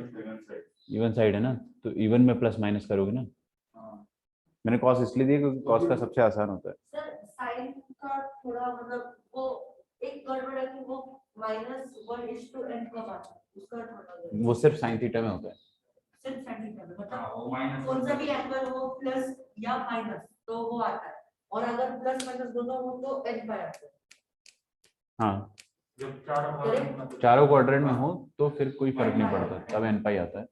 इवन साइड है ना, तो इवन में प्लस माइनस करोगे ना। मैंने कॉस इसलिए दिया क्योंकि कॉस का सबसे आसान होता है। सर साइन का थोड़ा मतलब वो एक गड़बड़ है कि वो -1:n कब आता है उसका थोड़ा, वो सिर्फ साइन थीटा में होता है। सिर्फ साइन थीटा में हाँ, वो मतलब माइनस कौन सा भी एंगल हो प्लस या माइनस तो वो आता है, और अगर प्लस माइनस दोनों हो तो n पाई आता है। हाँ जब चारों क्वाड्रेंट में हो तो फिर कोई फर्क नहीं पड़ता, तब एन पाई आता है।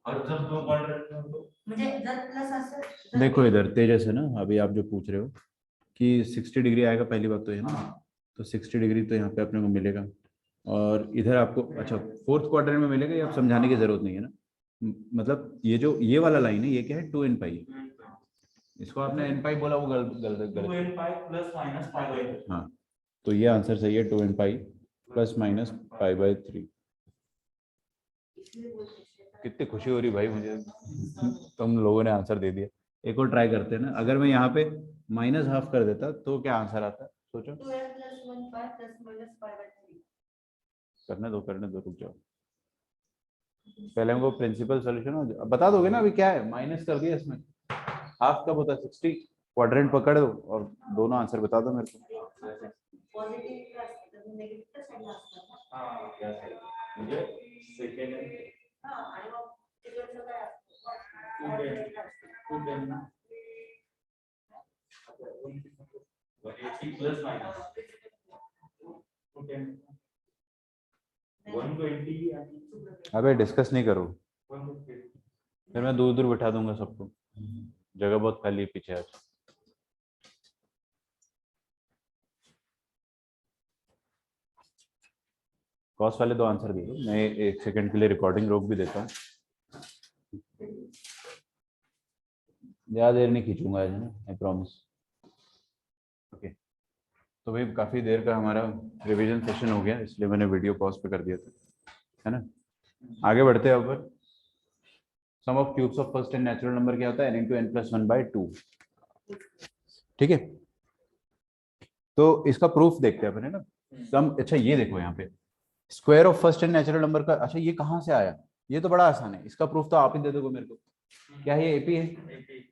और जब दो क्वाड्रेंट में हो तो मुझे इधर प्लस आंसर देखो इधर तेजस है ना, अभी आप जो पूछ रहे हो कि 60 डिग्री आएगा, पहली बात तो है ना, तो 60 डिग्री तो यहाँ पे अपने को मिलेगा, और इधर आपको अच्छा फोर्थ क्वाड्रेंट में मिलेगा, ये आप समझाने की जरूरत नहीं है ना। मतलब ये जो ये वाला लाइन है ये क्या है, 2n पाई, इसको आपने n पाई बोला वो गलत। 2n pi plus minus pi by 3। हाँ तो ये आंसर सही है, 2n pi plus minus pi by 3। कितनी खुशी हो रही भाई मुझे, तुम लोगों ने आंसर दे दिया। एक और ट्राई करते हैं ना, अगर मैं यहाँ पे माइनस हाफ कर देता तो क्या आंसर आता है सोचो? 2n + 1 pi plus minus pi by 3। करने दो रुक जाओ, पहले हमको प्रिंसिपल सॉल्यूशन बता दोगे ना। अभी क्या है, माइनस कर दिया इसमें, हाफ कब होता है 60, क्वाड्रेंट पकड़ दो और दोनों आंसर बता दो मेरे को। पॉजिटिव प्लस नेगेटिव का साइन आता है। हां क्या है मुझे सेकंड हां आणि मग तिकडचं काय टू टेन अच्छा 180 प्लस माइनस 210 120 अबे डिस्कस नहीं करो, 150 फिर मैं दूर दूर बिठा दूंगा सबको, जगह बहुत खाली है पीछे आज। कॉस वाले दो आंसर दे दो, मैं 1 सेकंड के लिए रिकॉर्डिंग रोक भी देता हूँ, ज्यादा देर नहीं खींचूंगा आज ना, आई प्रॉमिस। ओके तो भाई काफी देर का हमारा रिवीजन सेशन हो गया, इसलिए मैंने वीडियो पॉज पे कर दिया था, है ना। आगे बढ़ते हैं अब। Sum of cubes of first and natural number क्या होता है, n × n + 1/2। ठीक है, तो इसका प्रूफ देखते हैं अपन, है ना। सम, अच्छा ये देखो यहाँ पे square of first and natural number का, अच्छा ये कहाँ से आया, ये तो बड़ा आसान है, इसका प्रूफ तो आप ही दे दोगे मेरे को। क्या है, ये एपी है,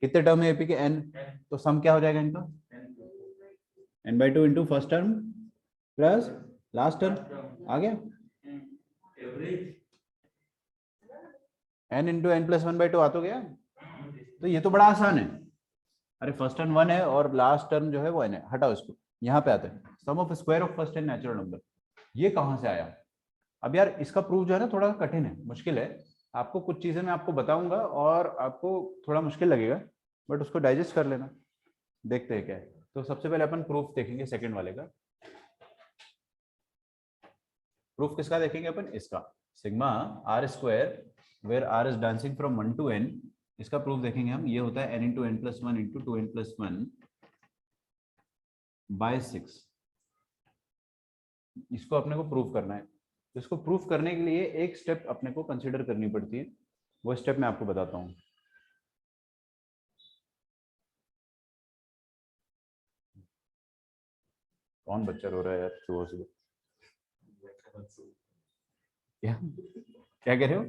कितने टर्म है एपी के, n, तो सम क्या हो जाएगा इनका, n/2 into first term plus last term, आ गया n इंटू n + 1/2 आ तो गया। तो ये तो बड़ा आसान है, अरे फर्स्ट टर्म 1 है और लास्ट टर्म जो है वो n है, हटाओ इसको, यहाँ पे आते हैं sum of square of first and natural number, ये कहाँ से आया। अब यार इसका प्रूफ जो है ना थोड़ा कठिन है, मुश्किल है, आपको कुछ चीजें मैं आपको बताऊंगा और आपको थोड़ा मुश्किल लगेगा, बट उसको डाइजेस्ट कर लेना। देखते हैं क्या है, तो सबसे पहले अपन प्रूफ देखेंगे सेकंड वाले का। प्रूफ किसका देखेंगे अपन, इसका sigma r² where r is dancing from 1 to n, इसका प्रूफ देखेंगे हम। ये होता है n × n + 1 × 2n + 1/6, इसको अपने को प्रूफ करना है। तो इसको प्रूफ करने के लिए एक स्टेप अपने को कंसीडर करनी पड़ती है, वो स्टेप मैं आपको बताता हूँ। कौन बच्चा रो रहा है यार सुबह सुबह? क्या क्या कह रहे हो?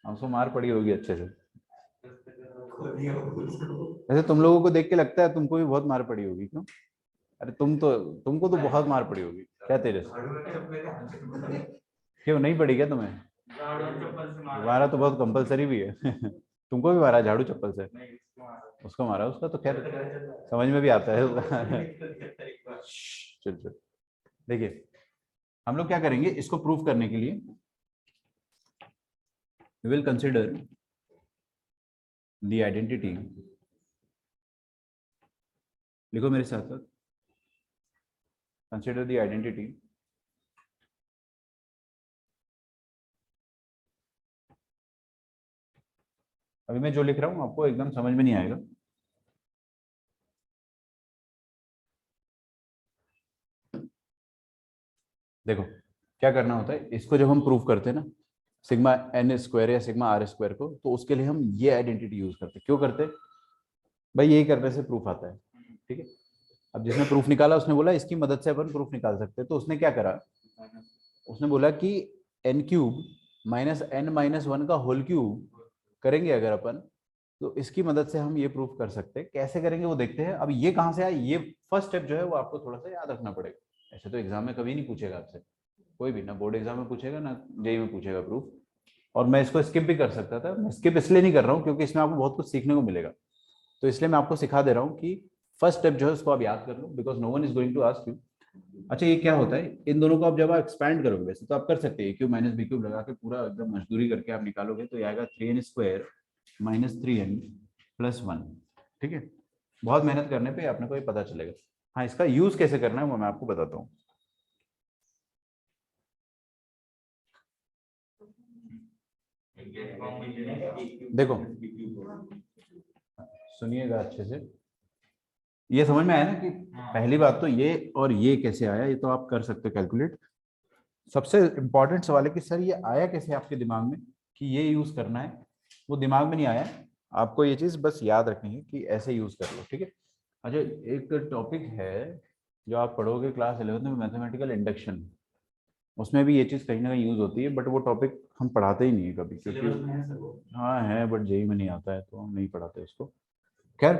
हमको मार पड़ी होगी अच्छे से। वैसे तुम लोगों को देख के लगता है तुमको भी बहुत मार पड़ी होगी, क्यों? अरे तुमको तो बहुत मार पड़ी होगी क्या तेजस? क्यों नहीं पड़ी क्या तुम्हें? मारा तो बहुत कंपलसरी भी है। तुमको भी मारा झाड़ू चप्पल से? उसको मारा, उसका तो खैर समझ में भी आता है। चल चल, देखिए हम लोग क्या करेंगे इसको प्रूफ करने के लिए, we will consider the identity, लिखो मेरे साथ साथ, consider the identity अभी मैं जो लिख रहा हूं आपको एकदम समझ में नहीं आएगा। देखो क्या करना होता है, इसको जब हम प्रूफ करते हैं ना सिग्मा एन स्क्वायर या सिग्मा आर स्क्वायर को, तो उसके लिए हम ये आइडेंटिटी यूज करते हैं। क्यों करते हैं भाई? यही करने से प्रूफ आता है, ठीक है। अब जिसने प्रूफ निकाला उसने बोला इसकी मदद से अपन प्रूफ निकाल सकते हैं, तो उसने क्या करा, उसने बोला कि N cube minus N minus one का होल क्यूब करेंगे अगर अपन, तो इसकी मदद से हम ये प्रूफ कर सकते हैं। कैसे करेंगे वो देखते हैं। अब ये कहाँ से आया, ये फर्स्ट स्टेप जो है वो आपको थोड़ा सा याद रखना पड़ेगा। ऐसे तो एग्जाम में कभी नहीं पूछेगा आपसे, कोई भी, ना बोर्ड एग्जाम में पूछेगा ना जेई में पूछेगा प्रूफ। और मैं इसको स्किप भी कर सकता था, मैं स्किप इसलिए नहीं कर रहा हूँ क्योंकि इसमें आपको बहुत कुछ सीखने को मिलेगा। तो इसलिए मैं आपको सिखा दे रहा हूँ कि फर्स्ट स्टेप जो है उसको आप याद कर लो, because no one is going to ask you. अच्छा ये क्या होता है, इन दोनों को आप जब आप एक्सपैंड करोगे, वैसे तो आप कर सकते हैं क्यूब माइनस बी क्यूब लगा के पूरा एकदम मजदूरी करके आप निकालोगे, तो ये आएगा 3n square minus 3n plus 1, ठीक है। बहुत मेहनत करने पे अपने को ये पता चलेगा। हाँ, इसका यूज कैसे करना है वो मैं आपको बताता हूँ। देखो सुनिएगा अच्छे से, ये समझ में आया ना कि पहली बात तो ये और ये कैसे आया, ये तो आप कर सकते हो कैलकुलेट। सबसे इंपॉर्टेंट सवाल है कि सर ये आया कैसे आपके दिमाग में कि ये यूज करना है। वो दिमाग में नहीं आया, आपको ये चीज बस याद रखनी है कि ऐसे यूज कर लो, ठीक है। अच्छा एक टॉपिक है जो आप पढ़ोगे क्लास 11 में, मैथमेटिकल इंडक्शन, उसमें भी ये चीज कहीं ना कहीं यूज होती है, बट वो टॉपिक हम पढ़ाते ही नहीं है कभी, क्योंकि हाँ है बट जेई में नहीं आता है तो हम नहीं पढ़ाते उसको। खैर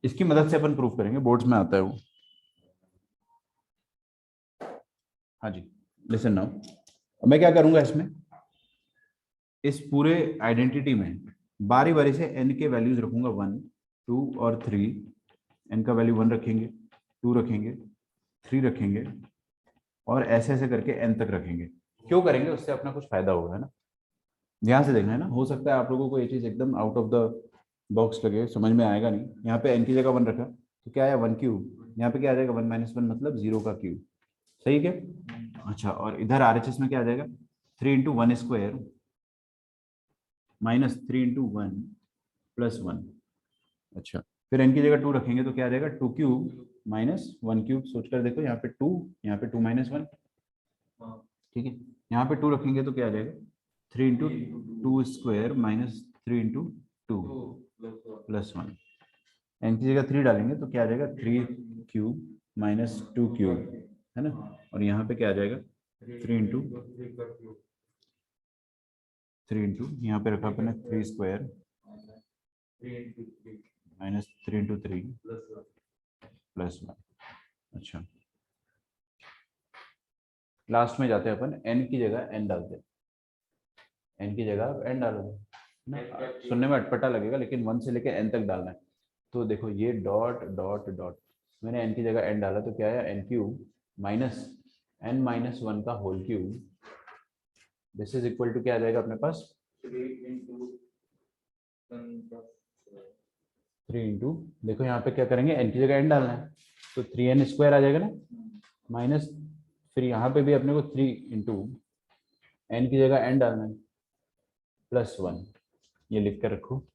इसकी मदद से अपन प्रूफ करेंगे, बोर्ड्स में आता है वो। हाँ जी, लिसन नाउ, मैं क्या करूंगा इसमें, इस पूरे आइडेंटिटी में बारी बारी से n के वैल्यूज रखूंगा 1 2 और 3। n का वैल्यू 1 रखेंगे, 2 रखेंगे, 3 रखेंगे, और ऐसे ऐसे करके n तक रखेंगे। क्यों करेंगे, उससे अपना कुछ फायदा होगा, है ना। ध्यान से देखना है ना, हो सकता है आप लोगों को ये चीज एकदम आउट ऑफ द बॉक्स लगे, समझ में आएगा नहीं। यहाँ पे n की जगह 1 रखा तो क्या आया 1 क्यूब, यहाँ पे क्या आ जाएगा 1 माइनस 1 मतलब 0 का क्यूब, सही क्या? अच्छा, और इधर आरएचएस में क्या आ जाएगा 3 into one square minus 3 into 1 plus 1। अच्छा, फिर n की जगह 2 रखेंगे तो क्या आ जाएगा 2 क्यूब माइनस 1 क्यूब। सोच कर देखो, यहाँ पे 2, यहाँ पे 2 माइनस 1, ठीक है। यहाँ पे 2 रखेंगे तो क्या आ जाएगा 3 into 2 square minus 3 into 2 plus 1। n की जगह 3 डालेंगे तो क्या आ जाएगा 3 क्यूब माइनस 2 क्यूब, है ना। और यहाँ पे क्या आ जाएगा 3 इंटू यहाँ पे रखा अपने 3 स्क्वायर माइनस 3 इंटू 3 प्लस 1। अच्छा, लास्ट में जाते हैं अपन n की जगह n डालते हैं, n की जगह आप n डालोगे ना, सुनने में अटपटा लगेगा लेकिन 1 से लेकर n तक डालना है। तो देखो ये डॉट डॉट डॉट, मैंने n की जगह n डाला तो क्या आया n cube minus n minus 1 का whole cube, this is equal to क्या आ जाएगा अपने पास 3 इंटू, देखो यहाँ पे क्या करेंगे n की जगह n डालना है तो 3n स्क्वायर आ जाएगा ना, माइनस, फिर यहाँ पे भी अपने को 3 इंटू n की जगह n डालना है प्लस 1, ये लिख कर रखो।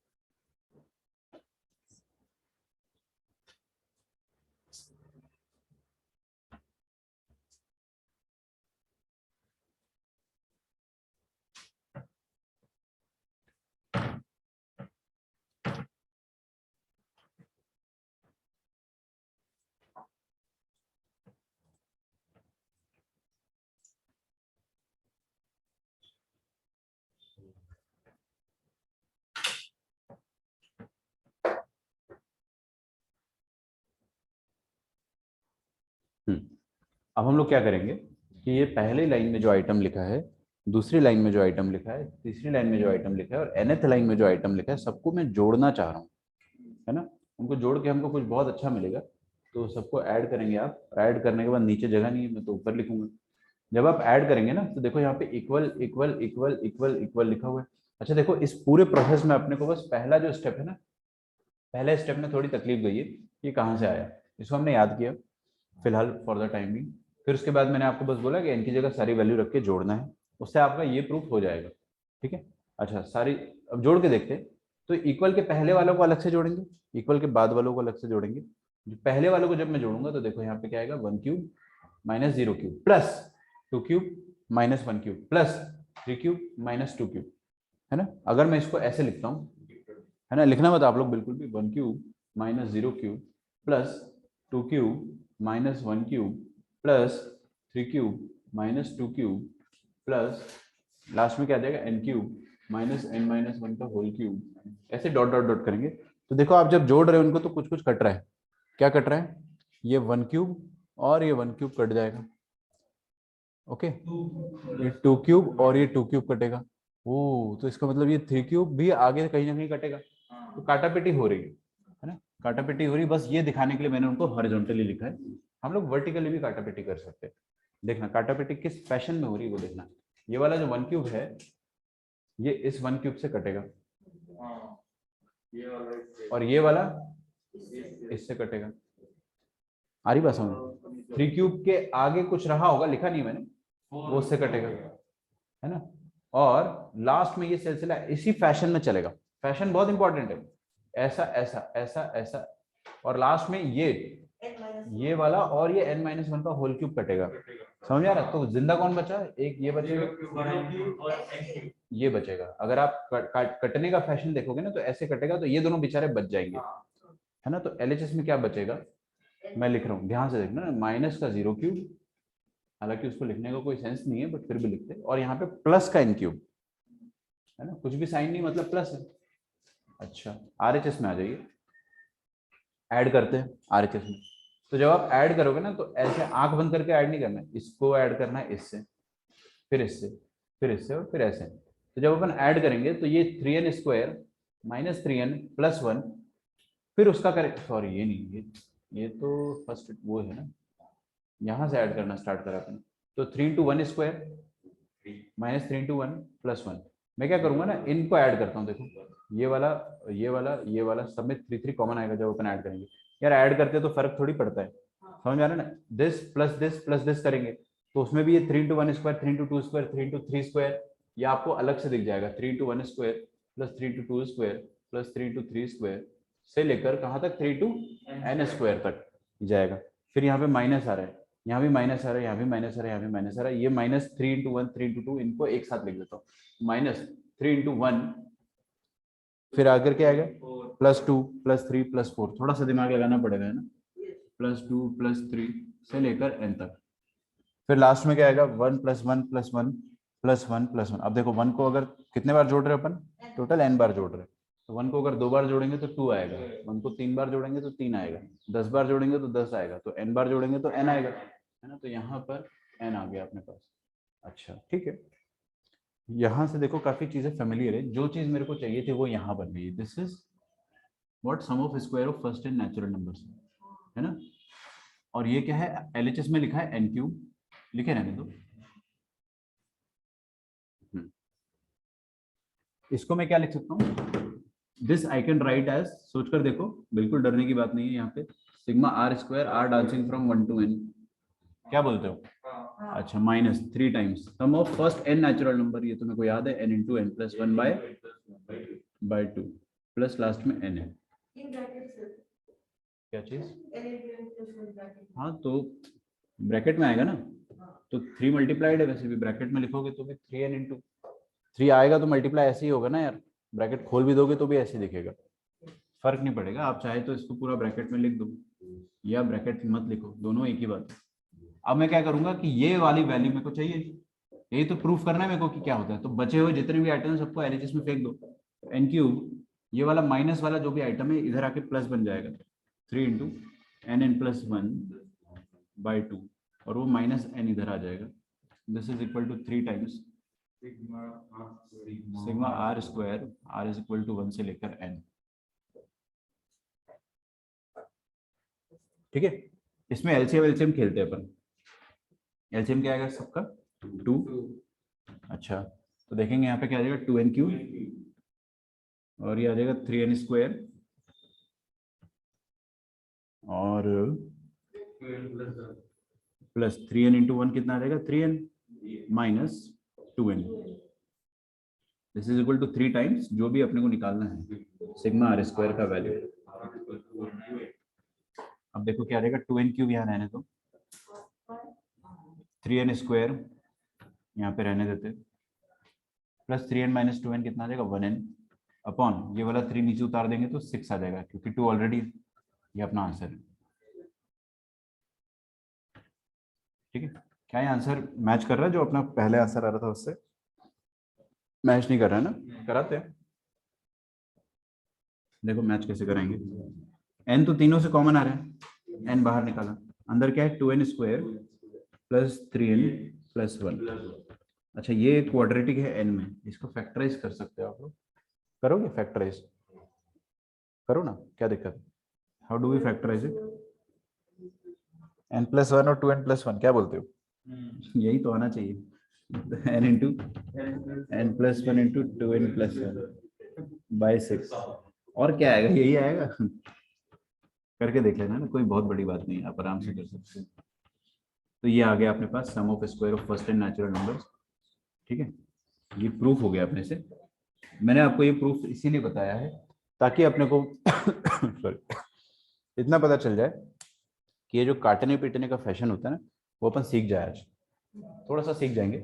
अब हम लोग क्या करेंगे कि ये पहले लाइन में जो आइटम लिखा है, दूसरी लाइन में जो आइटम लिखा है, तीसरी लाइन में जो आइटम लिखा है और nth लाइन में जो आइटम लिखा है, सबको मैं जोड़ना चाह रहा हूँ, है ना। उनको जोड़ के हमको कुछ बहुत अच्छा मिलेगा, तो सबको ऐड करेंगे आप। ऐड करने के बाद नीचे जगह नहीं है, मैं तो ऊपर लिखूंगा। जब आप ऐड करेंगे ना, तो देखो यहाँ पे equal equal equal equal equal लिखा हुआ है। अच्छा देखो, इस पूरे प्रोसेस में अपने को बस पहला जो स्टेप है ना, पहले स्टेप में थोड़ी तकलीफ गई है, ये कहाँ से आया, इसको हमने याद किया फिलहाल फॉर द टाइमिंग। फिर उसके बाद मैंने आपको बस बोला कि इनकी जगह सारी वैल्यू रख के जोड़ना है, उससे आपका ये प्रूफ हो जाएगा, ठीक है। अच्छा सारी अब जोड़ के देखते हैं। तो इक्वल के पहले वालों को अलग से जोड़ेंगे, इक्वल के बाद वालों को अलग से जोड़ेंगे। जो पहले वालों को जब मैं जोड़ूंगा तो देखो यहाँ पे क्या आएगा, 1 cube minus 0 cube plus 2 cube minus 1 cube plus 3 cube minus 2 cube, है ना। अगर मैं इसको ऐसे लिखता हूँ, है ना, लिखना मत आप लोग बिल्कुल भी, 1 cube minus 0 cube plus 2 cube minus 1 cube plus 3 cube minus 2 cube plus last में क्या आ जाएगा, n cube minus n minus 1 का होल क्यूब। ऐसे डॉट डॉट डॉट करेंगे तो देखो आप जब जोड़ रहे हो उनको तो कुछ कुछ कट रहा है। क्या कट रहा है, ये 1 क्यूब और ये 1 क्यूब कट जाएगा, ओके। ये 2 क्यूब और ये 2 क्यूब कटेगा। ओ तो इसका मतलब ये 3 क्यूब भी आगे कहीं ना कहीं कटेगा। तो काटापेटी हो रही है ना, काटापेटी हो रही है। बस ये दिखाने के लिए मैंने उनको हॉरिजॉन्टली लिखा है। हम लोग वर्टिकली भी काटापेटी कर सकते हैं। देखना काटापेटी किस फैशन में हो रही है वो देखना। ये वाला जो 1 क्यूब है ये इस 1 क्यूब से कटेगा और ये वाला इससे कटेगा। आ रही बात समझ। 3 क्यूब के आगे कुछ रहा होगा, लिखा नहीं मैंने, वो उससे कटेगा, है ना। और लास्ट में ये सिलसिला इसी फैशन में चलेगा। फैशन बहुत इंपॉर्टेंट है, ऐसा ऐसा ऐसा ऐसा और लास्ट में ये वाला और ये n-1 का होल क्यूब कटेगा। समझ आ रहा। तो जिंदा कौन बचा, एक ये बचेगा, ये बचेगा। अगर आप कटने का फैशन देखोगे ना तो ऐसे कटेगा, तो ये दोनों बेचारे बच जाएंगे, है ना। तो LHS में क्या बचेगा, मैं लिख रहा हूँ ध्यान से देखना, माइनस का 0 क्यूब, हालांकि उसको लिखने का कोई सेंस नहीं है बट फिर भी लिखते हैं, और यहाँ पे प्लस का n क्यूब, है ना, कुछ भी साइन नहीं मतलब प्लस है। अच्छा RHS में आ जाइए, ऐड करते हैं RHS में। तो जब आप ऐड करोगे ना तो ऐसे आंख बंद करके ऐड नहीं करना है, इसको ऐड करना है इससे, फिर इससे, फिर इससे और फिर ऐसे। तो जब अपन ऐड करेंगे तो ये 3n square minus 3n plus 1, फिर उसका करें, सॉरी ये नहीं, ये तो फर्स्ट वो है ना, यहाँ से ऐड करना स्टार्ट करा अपन। तो 3 into 1 square minus 3 into 1 plus 1। मैं क्या करूंगा ना, इनको ऐड करता हूँ। देखो ये वाला ये वाला ये वाला सब में 3 3 कॉमन आएगा जब अपन ऐड करेंगे। यार ऐड करते तो फर्क थोड़ी पड़ता है, समझ में आ रहा है ना। दिस प्लस दिस करेंगे तो उसमें भी ये 3 into 1 square 3 into 2 square 3 into 3 square, ये आपको अलग से दिख जाएगा। 3 into 1 square plus 3 into 2 square plus 3 into 3 square से लेकर कहाँ तक 3 इंटू n स्क्वायर तक जाएगा। फिर यहाँ पे माइनस आ रहा है, यहाँ भी माइनस आ रहा है, यहाँ भी माइनस आ रहा है, यहाँ भी माइनस आ रहा है। ये माइनस 3 इंटू 1 3 इंटू 2 इनको एक साथ लिख देता हूँ, माइनस 3 इंटू 1 फिर आकर के आएगा प्लस 2 प्लस 3 प्लस 4। थोड़ा सा दिमाग लगाना पड़ेगा, है ना। प्लस 2 प्लस 3 से लेकर n तक। फिर लास्ट में क्या आएगा, 1 प्लस 1 प्लस 1 प्लस 1 प्लस 1। अब देखो 1 को अगर कितने बार जोड़ रहे हैं अपन, टोटल n बार जोड़ रहे हैं। तो 1 को अगर 2 बार जोड़ेंगे तो 2 आएगा, 1 को 3 बार जोड़ेंगे तो 3 आएगा, 10 बार जोड़ेंगे तो 10 आएगा, तो n बार जोड़ेंगे तो n आएगा, है ना। तो यहाँ पर n आ गया अपने पास। अच्छा ठीक है, यहाँ से देखो काफी चीजें फेमिलियर है। जो चीज मेरे को चाहिए थी वो यहाँ बन गई। This is what sum of square of first and natural numbers, है ना। और ये क्या है, LHS में लिखा है n क्यूब, लिखे रहने दो। इसको मैं क्या लिख सकता हूँ, this I can write as, सोचकर देखो बिल्कुल डरने की बात नहीं है यहाँ पे, sigma r square r dancing from 1 to n। क्या बोलते हो, अच्छा minus 3 times sum of first n natural number, ये तो मेरे को याद है, n into n plus 1 by 2 plus last में n है। क्या चीज, हाँ तो ब्रैकेट में आएगा ना, तो 3 मल्टीप्लाइड है, वैसे भी ब्रैकेट में लिखोगे तो भी 3n इंटू 3 आएगा, तो मल्टीप्लाई ऐसे ही होगा ना यार। ब्रैकेट खोल भी दोगे तो भी ऐसे दिखेगा, फर्क नहीं पड़ेगा। आप चाहे तो इसको पूरा ब्रैकेट में लिख दो या ब्रैकेट मत लिखो, दोनों एक ही बात है। अब मैं क्या करूंगा कि ये वाली वैल्यू मेरे को चाहिए, यही तो प्रूफ करना है मेरे को कि क्या होता है। तो बचे हुए जितने भी आइटम सबको LHS में फेंक दो। n क्यूब ये वाला माइनस वाला जो भी आइटम है इधर आके प्लस बन जाएगा, 3 into n n plus 1 by 2 और वो माइनस एन इधर आ जाएगा. This is equal to 3 times sigma are square. R is equal to 1 से लेकर एन. ठीक है. इसमें एलसीएम एलसीएम खेलते हैं अपन. एलसीएम क्या आएगा सबका? 2. अच्छा, तो देखेंगे यहाँ पे क्या आ जाएगा 2n क्यूब और ये आ जाएगा 3n स्क्वायर और प्लस 3n इंटू 1 कितना आ जाएगा 3n minus 2n. This is equal to 3 times जो भी अपने को निकालना है सिग्मा आर स्क्वायर का वैल्यू. अब देखो क्या आ जाएगा 2n क्यूब यहाँ रहने दो, 3n स्क्वायर यहाँ पे रहने देते प्लस 3n माइनस 2n कितना आ जाएगा 1n अपॉन ये वाला 3 नीचे उतार देंगे तो 6 आ जाएगा क्योंकि 2 ऑलरेडी. ये अपना आंसर है. ठीक है. क्या ये आंसर मैच कर रहा है जो अपना पहले आंसर आ रहा था उससे? मैच नहीं कर रहा है ना? कराते हैं. देखो मैच कैसे करेंगे. n तो तीनों से कॉमन आ रहा है, n बाहर निकाला, अंदर क्या है 2n square plus 3n plus 1. अच्छा ये क्वाड्रेटिक है n में, इसको फैक्टराइज कर सकते हो आप लोग. करोगे फैक्टराइज? करो ना, क्या दिक्कत है? How do we factorise it? n+1 और 2n+1 क्या बोलते हो? यही तो आना चाहिए. n into n+1 into 2n+1 by 6 और क्या आएगा? यही आएगा. करके देख लेना ना, कोई बहुत बड़ी बात नहीं है, आप आराम से कर सकते हैं. तो ये आ गया अपने पास sum of square of first and natural numbers. ठीक है, ये प्रूफ हो गया अपने से. मैंने आपको ये प्रूफ इसीलिए बताया है ताकि अपने को सॉरी इतना पता चल जाए कि ये जो काटने पीटने का फैशन होता है ना वो अपन सीख जाए. आज थोड़ा सा सीख जाएंगे.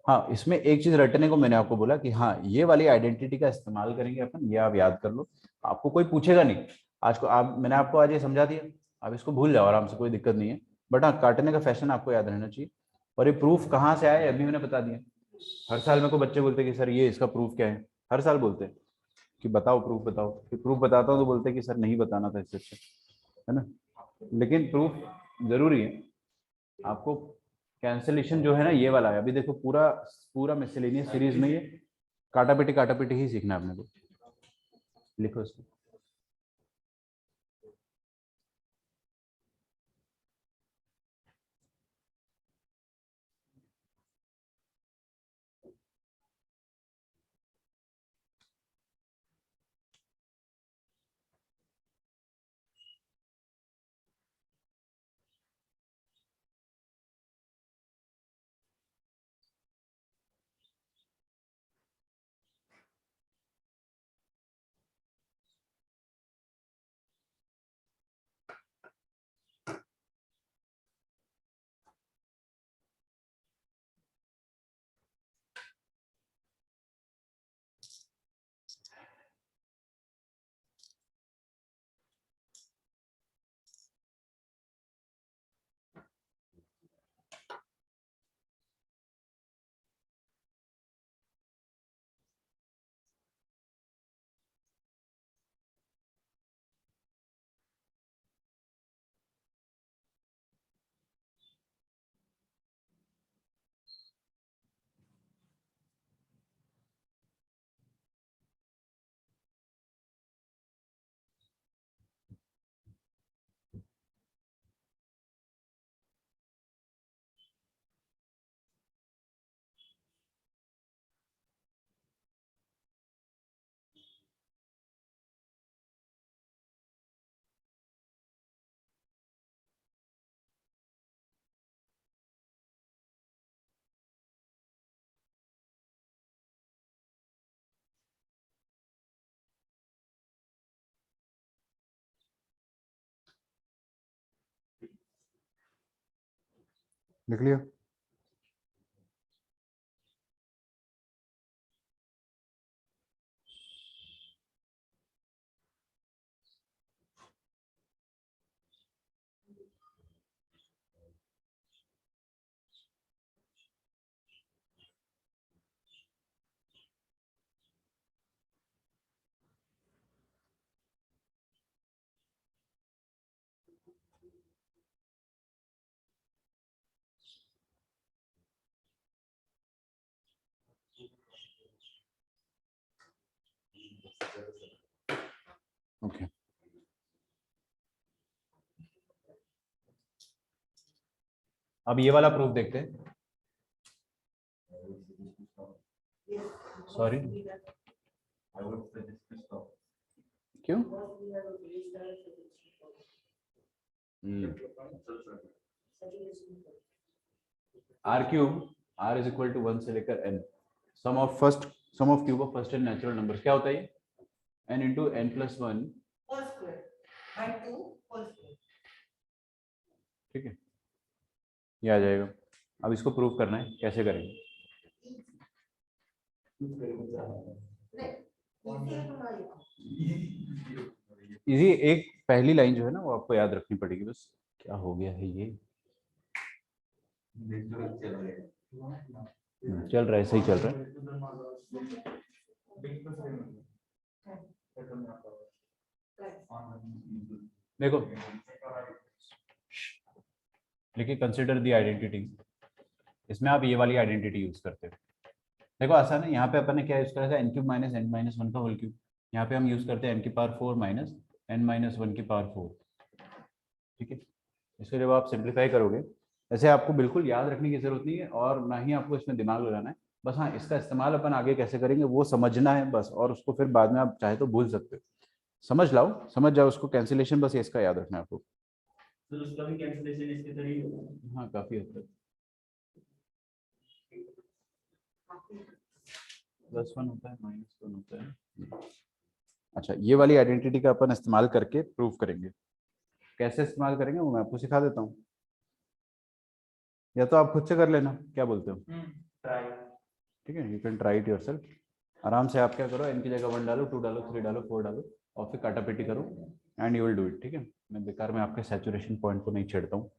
हाँ, इसमें एक चीज रटने को मैंने आपको बोला कि हाँ ये वाली आइडेंटिटी का इस्तेमाल करेंगे अपन, ये आप याद कर लो. आपको कोई पूछेगा नहीं आज को. आप मैंने आपको आज ये समझा दिया, आप इसको भूल जाओ आराम से, कोई दिक्कत नहीं है. बट हाँ, काटने का फैशन आपको याद रहना चाहिए. और ये प्रूफ कहाँ से आया अभी मैंने बता दिया. हर साल मेरे को बच्चे बोलते कि सर ये इसका प्रूफ क्या है. हर साल बोलते हैं कि बताओ प्रूफ बताओ. कि प्रूफ बताता हूँ तो बोलते हैं कि सर नहीं बताना था इससे अच्छा, है ना. लेकिन प्रूफ जरूरी है. आपको कैंसलेशन जो है ना ये वाला है. अभी देखो पूरा पूरा मिसलेनियस सीरीज में ये काटा पीटी ही सीखना है अपने को. लिखो इसको. लिख लिया. ओके अब ये वाला प्रूफ देखते हैं। सॉरी क्यों? R cube r is equal to 1 से लेकर n sum of cube of first and natural numbers क्या होता है ये? n into n plus 1 whole square by 2 whole square. ठीक है ये आ जाएगा। अब इसको प्रूव करना है, कैसे करेंगे? इजी एक पहली लाइन जो है ना वो आपको याद रखनी पड़ेगी बस। क्या हो गया है ये? चल रहा है, सही चल रहा है। देखो देखिए कंसिडर द आइडेंटिटी, इसमें आप ये वाली आइडेंटिटी यूज करते हो। देखो आसान है, यहाँ पे अपन ने क्या यूज करा था, n cube minus n minus 1 का होल क्यूब। यहाँ पे हम यूज करते हैं n की पावर 4 माइनस n माइनस 1 की पावर 4। ठीक है इसको जब आप सिंप्लीफाई करोगे, ऐसे आपको बिल्कुल याद रखने की जरूरत नहीं है और ना ही आपको इसमें दिमाग लगाना है। बस हाँ इसका इस्तेमाल अपन आगे कैसे करेंगे वो समझना है बस, और उसको फिर बाद में आप चाहे तो भूल सकते हो। समझ जाओ उसको, कैंसिलेशन बस इसका याद रखना है आपको। तो उसका भी कैंसिलेशन इसके तरीके हाँ काफी हद तक +1 होता है -1 होता है। अच्छा ये वाली आइडेंटिटी का अपन इस्तेमाल करके प्रूव करेंगे। कैसे इस्तेमाल करेंगे वो मैं आपको सिखा देता हूँ, या तो आप खुद से कर लेना, क्या बोलते हो? ट्राई। ठीक है you can try it yourself. आराम से आप क्या करो, n की जगह 1 डालो, 2 डालो, 3 डालो, 4 डालो और फिर काटापेटी करो and you will do it. ठीक है मैं बेकार में आपके सैचुरेशन पॉइंट को नहीं छेड़ता हूँ।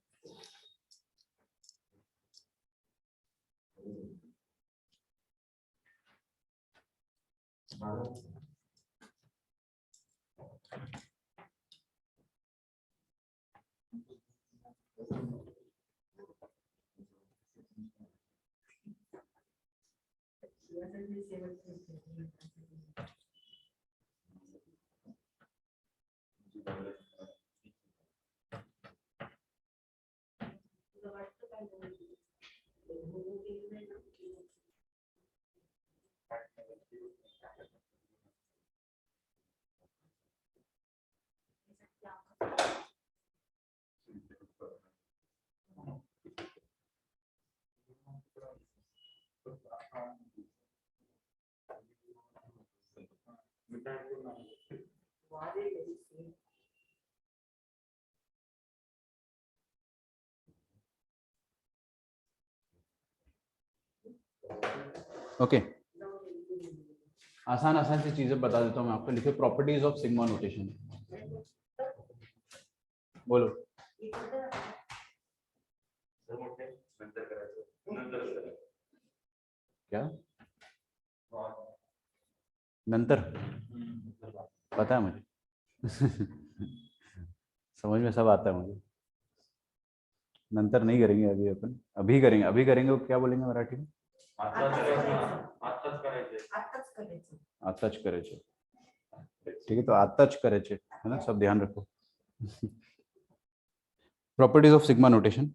ओके आसान सी चीजें बता देता हूँ मैं आपको। लिखिए प्रॉपर्टीज ऑफ सिग्मा नोटेशन। बोलो क्या नंतर पता है मुझे समझ में सब आता है मुझे। नंतर नहीं करेंगे अभी अपन, अभी करेंगे। अभी करेंगे वो क्या बोलेंगे मराठी में? आताच करायचे। ठीक है तो आताच करायचे है ना, सब ध्यान रखो। Properties of sigma notation.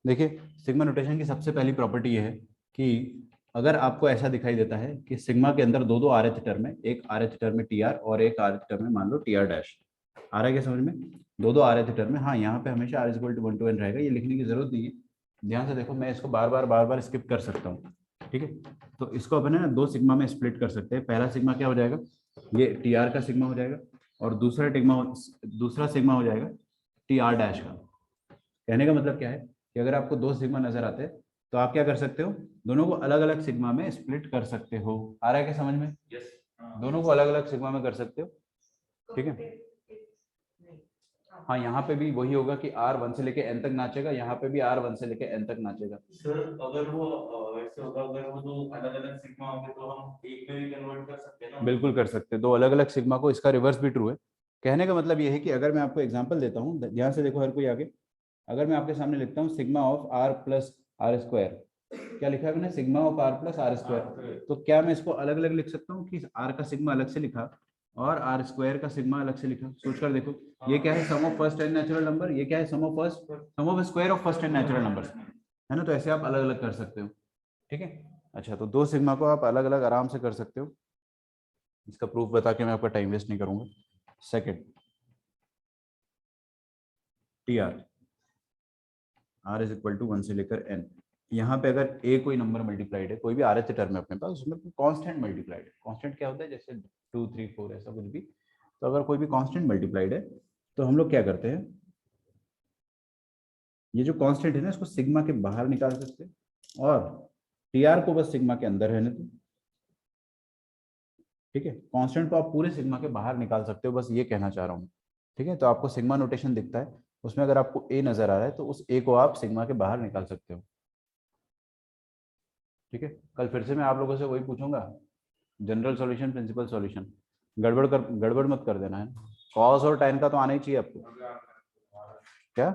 देखिए सिग्मा नोटेशन की सबसे पहली प्रॉपर्टी ये है कि अगर आपको ऐसा दिखाई देता है कि सिग्मा के अंदर दो आरएच टर्म है, एक आरएच टर्म है टीआर और एक आरएच टर्म है मान लो टीआर डैश। आ रहा है क्या समझ में? दो आरएच टर्म है। हाँ यहाँ पे हमेशा r is equal to 1 to n रहेगा, ये लिखने की जरूरत नहीं है। ध्यान से देखो मैं इसको बार बार स्किप कर सकता हूँ। ठीक है तो इसको अपन है ना 2 सिग्मा में स्प्लिट कर सकते हैं। पहला सिग्मा क्या हो जाएगा, ये टीआर का सिग्मा हो जाएगा और दूसरा सिग्मा हो जाएगा टीआर डैश का। कहने का मतलब क्या है कि अगर आपको 2 सिग्मा नजर आते हैं तो आप क्या कर सकते हो, दोनों को अलग अलग सिग्मा में स्प्लिट कर सकते हो। आ रहा है क्या समझ में? यस दोनों को अलग अलग सिग्मा में कर सकते हो। ठीक है हाँ यहाँ पे भी वही होगा कि R 1 से लेके n तक नाचेगा, यहाँ पे भी R 1 से लेके n तक नाचेगा। सर अगर वो ऐसे होगा, अगर वो दो अलग अलग सिग्मा होंगे तो हम एक में भी कन्वर्ट कर सकते हैं ना? बिल्कुल कर सकते हैं, 2 अलग अलग सिग्मा को। इसका रिवर्स भी ट्रू है। कहने का मतलब ये है कि अगर मैं आपको एग्जांपल देता हूँ, ध्यान से देखो हर कोई आगे। अगर मैं आपके सामने लिखता हूँ sigma of R plus r square, क्या लिखा है मैंने? Sigma of R plus r square. तो क्या मैं इसको अलग अलग लिख सकता हूँ कि R का सिग्मा अलग से लिखा और आर स्क्वायर का सिग्मा अलग से लिखा, सोच कर देखो ये क्या है, sum of first and natural number, ये क्या है, sum of square of first and natural numbers, है ना। तो ऐसे आप अलग अलग कर सकते हो, ठीक है। अच्छा, तो 2 सिग्मा को आप अलग अलग आराम से कर सकते हो। इसका प्रूफ बता के मैं आपका टाइम वेस्ट नहीं करूंगा। Second, t r is equal to 1 से लेकर n। यहाँ पे अगर a कोई नंबर मल्टीप्लाइड है, कोई भी rth टर्म है अपने पास, उसमें कांस्टेंट मल्टीप्लाइड है। कांस्टेंट क्या होता है, जैसे 2 3 4 ऐसा कुछ भी। तो अगर कोई भी कांस्टेंट मल्टीप्लाइड है तो हम लोग क्या करते हैं, ये जो कांस्टेंट है ना, इसको सिग्मा के बाहर निकाल सकते हैं और टी आर को बस सिग्मा के अंदर रहने दो, ठीक है। कांस्टेंट को आप पूरे सिग्मा के बाहर निकाल सकते हो, बस ये कहना चाह रहा हूँ, ठीक है। तो आपको सिग्मा नोटेशन दिखता है, उसमें अगर आपको a नजर आ रहा है तो उस a को आप सिग्मा के बाहर निकाल सकते हो, ठीक है। कल फिर से मैं आप लोगों से वही पूछूंगा, जनरल सॉल्यूशन, प्रिंसिपल सॉल्यूशन, गड़बड़ मत कर देना है। कॉस और tan का तो आना ही चाहिए आपको। क्या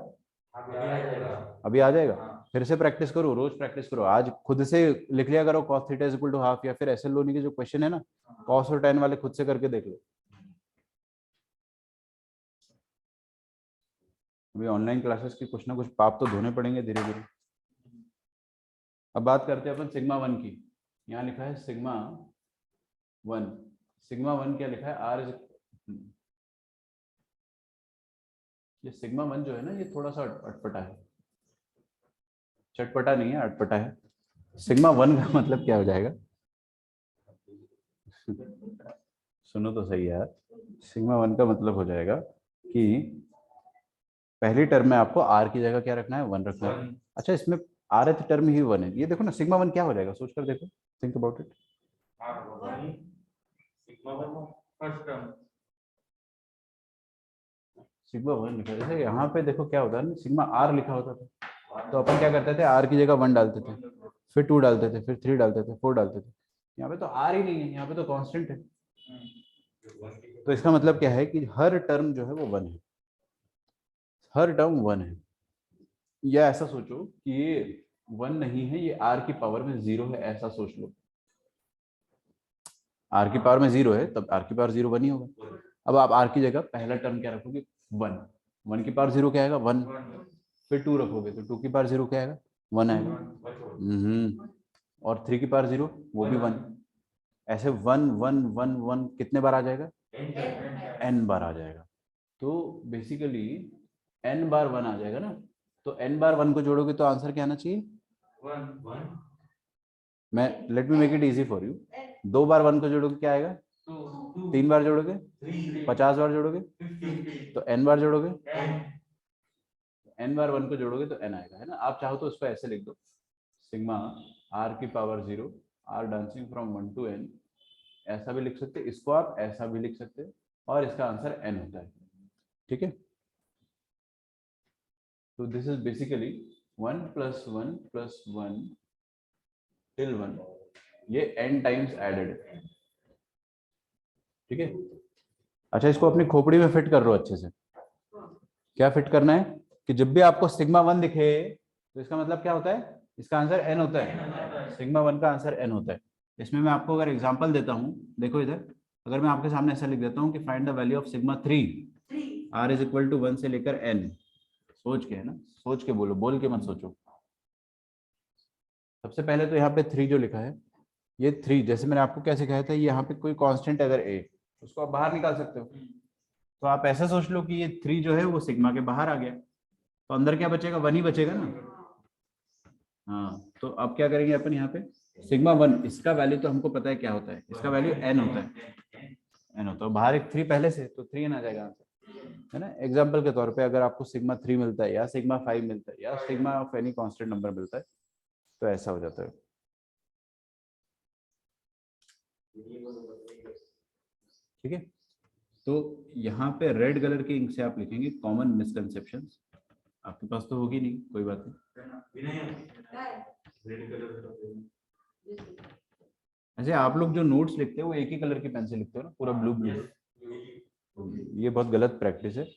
अभी आ जाएगा? फिर से प्रैक्टिस करो, रोज प्रैक्टिस करो। आज खुद से लिख लिया करो cos theta is equal to half, या फिर ऐसे लोनी के जो क्वेश्चन है ना, कॉस और tan वाले खुद से करके देख लो। अभी ऑनलाइन क्लासेस की कुछ ना कुछ पाप तो धोने पड़ेंगे धीरे धीरे। अब बात करते हैं अपन सिग्मा 1 की। यहाँ लिखा है सिग्मा 1। सिग्मा 1 क्या लिखा है, आर इज, ये सिग्मा 1 जो है ना, ये थोड़ा सा अटपटा है, चटपटा नहीं है, अटपटा है। सिग्मा 1 का मतलब क्या हो जाएगा, सुनो तो सही यार। सिग्मा 1 का मतलब हो जाएगा कि पहली टर्म में आपको आर की जगह क्या रखना है, 1 रखना है। अच्छा, इसमें rth टर्म ही 1 है, ये देखो ना, सिग्मा 1 क्या हो जाएगा, सोच कर देखो, थिंक अबाउट इट। सिग्मा 1 लिखा है, जैसे यहाँ पे देखो क्या होता है ना, सिग्मा आर लिखा होता था तो अपन क्या करते थे, आर की जगह 1 डालते थे, फिर 2 डालते थे, फिर 3 डालते थे, 4 डालते थे। यहाँ पे तो आर ही नहीं है, यहाँ पे तो कांस्टेंट है। तो इसका मतलब क्या है कि हर टर्म जो है वो 1 है, हर टर्म 1 है। या ऐसा सोचो कि ये 1 नहीं है, ये आर की पावर में 0 है, ऐसा सोच लो। आर की पावर में 0 है, तब आर की पावर 0 1 ही होगा। अब आप आर की जगह पहला टर्म क्या रखोगे, 1। 1 की पावर 0 क्या आएगा, 1। फिर 2 रखोगे तो 2 की पावर 0 क्या आएगा, 1 आएगा। और 3 की पावर 0 वो भी 1। ऐसे 1 1 1 1 कितने बार आ जाएगा, n बार आ जाएगा। तो बेसिकली n बार 1 आ जाएगा ना, तो n बार 1 को जोड़ोगे तो आंसर क्या आना चाहिए, 1 मैं let me make it easy for you. 2 बार 1 को जोड़ोगे क्या आएगा, 3 बार जोड़ोगे, 50 बार जोड़ोगे तो n बार जोड़ोगे, n बार 1 को जोड़ोगे तो n आएगा, है ना। आप चाहो तो इसको ऐसे लिख दो, सिग्मा r की power 0 r dancing from 1 to n, ऐसा भी लिख सकते, इसको आप ऐसा भी लिख सकते, और इसका आंसर n होता है, ठीक है। तो दिस इज बेसिकली 1 + 1 + 1 till 1, ये n टाइम्स एडेड है, ठीक है। अच्छा, इसको अपनी खोपड़ी में फिट कर लो अच्छे से। क्या फिट करना है कि जब भी आपको सिग्मा 1 दिखे तो इसका मतलब क्या होता है, इसका आंसर n होता है, सिग्मा 1 का आंसर n होता है। इसमें मैं आपको अगर एग्जांपल देता हूं, देखो इधर, अगर मैं आपके सामने ऐसा लिख देता हूं कि find the value of sigma 3 r is equal to 1 से लेकर n, सोच के, है ना, सोच के बोलो, बोल के मत सोचो। सबसे पहले तो यहाँ पे 3 जो लिखा है, ये 3 जैसे मैंने आपको क्या सिखाया था, यहाँ पे कोई कांस्टेंट अगर a, उसको आप बाहर निकाल सकते हो। तो आप ऐसा सोच लो कि ये 3 जो है वो सिग्मा के बाहर आ गया, तो अंदर क्या बचेगा, 1 ही बचेगा ना। हाँ, तो अब क्या करेंगे अपन, यहाँ पे सिग्मा 1, इसका वैल्यू तो हमको पता है क्या होता है, इसका वैल्यू n होता है, n होता है, बाहर एक 3 पहले से, तो 3 आ जाएगा आंसर, है ना। एग्जाम्पल के तौर पे अगर आपको सिग्मा 3 मिलता है, या सिग्मा 5 मिलता है, या sigma of any constant number मिलता है, तो ऐसा हो जाता है, ठीक है। तो यहाँ पे रेड कलर के इंक से आप लिखेंगे कॉमन मिसकंसेप्शंस। आपके पास तो होगी नहीं, कोई बात नहीं। ऐसे आप लोग जो नोट्स लिखते हो वो एक ही कलर की पेन से लिखते हो ना, पूरा ब्लू ब्लू। ये बहुत गलत प्रैक्टिस है।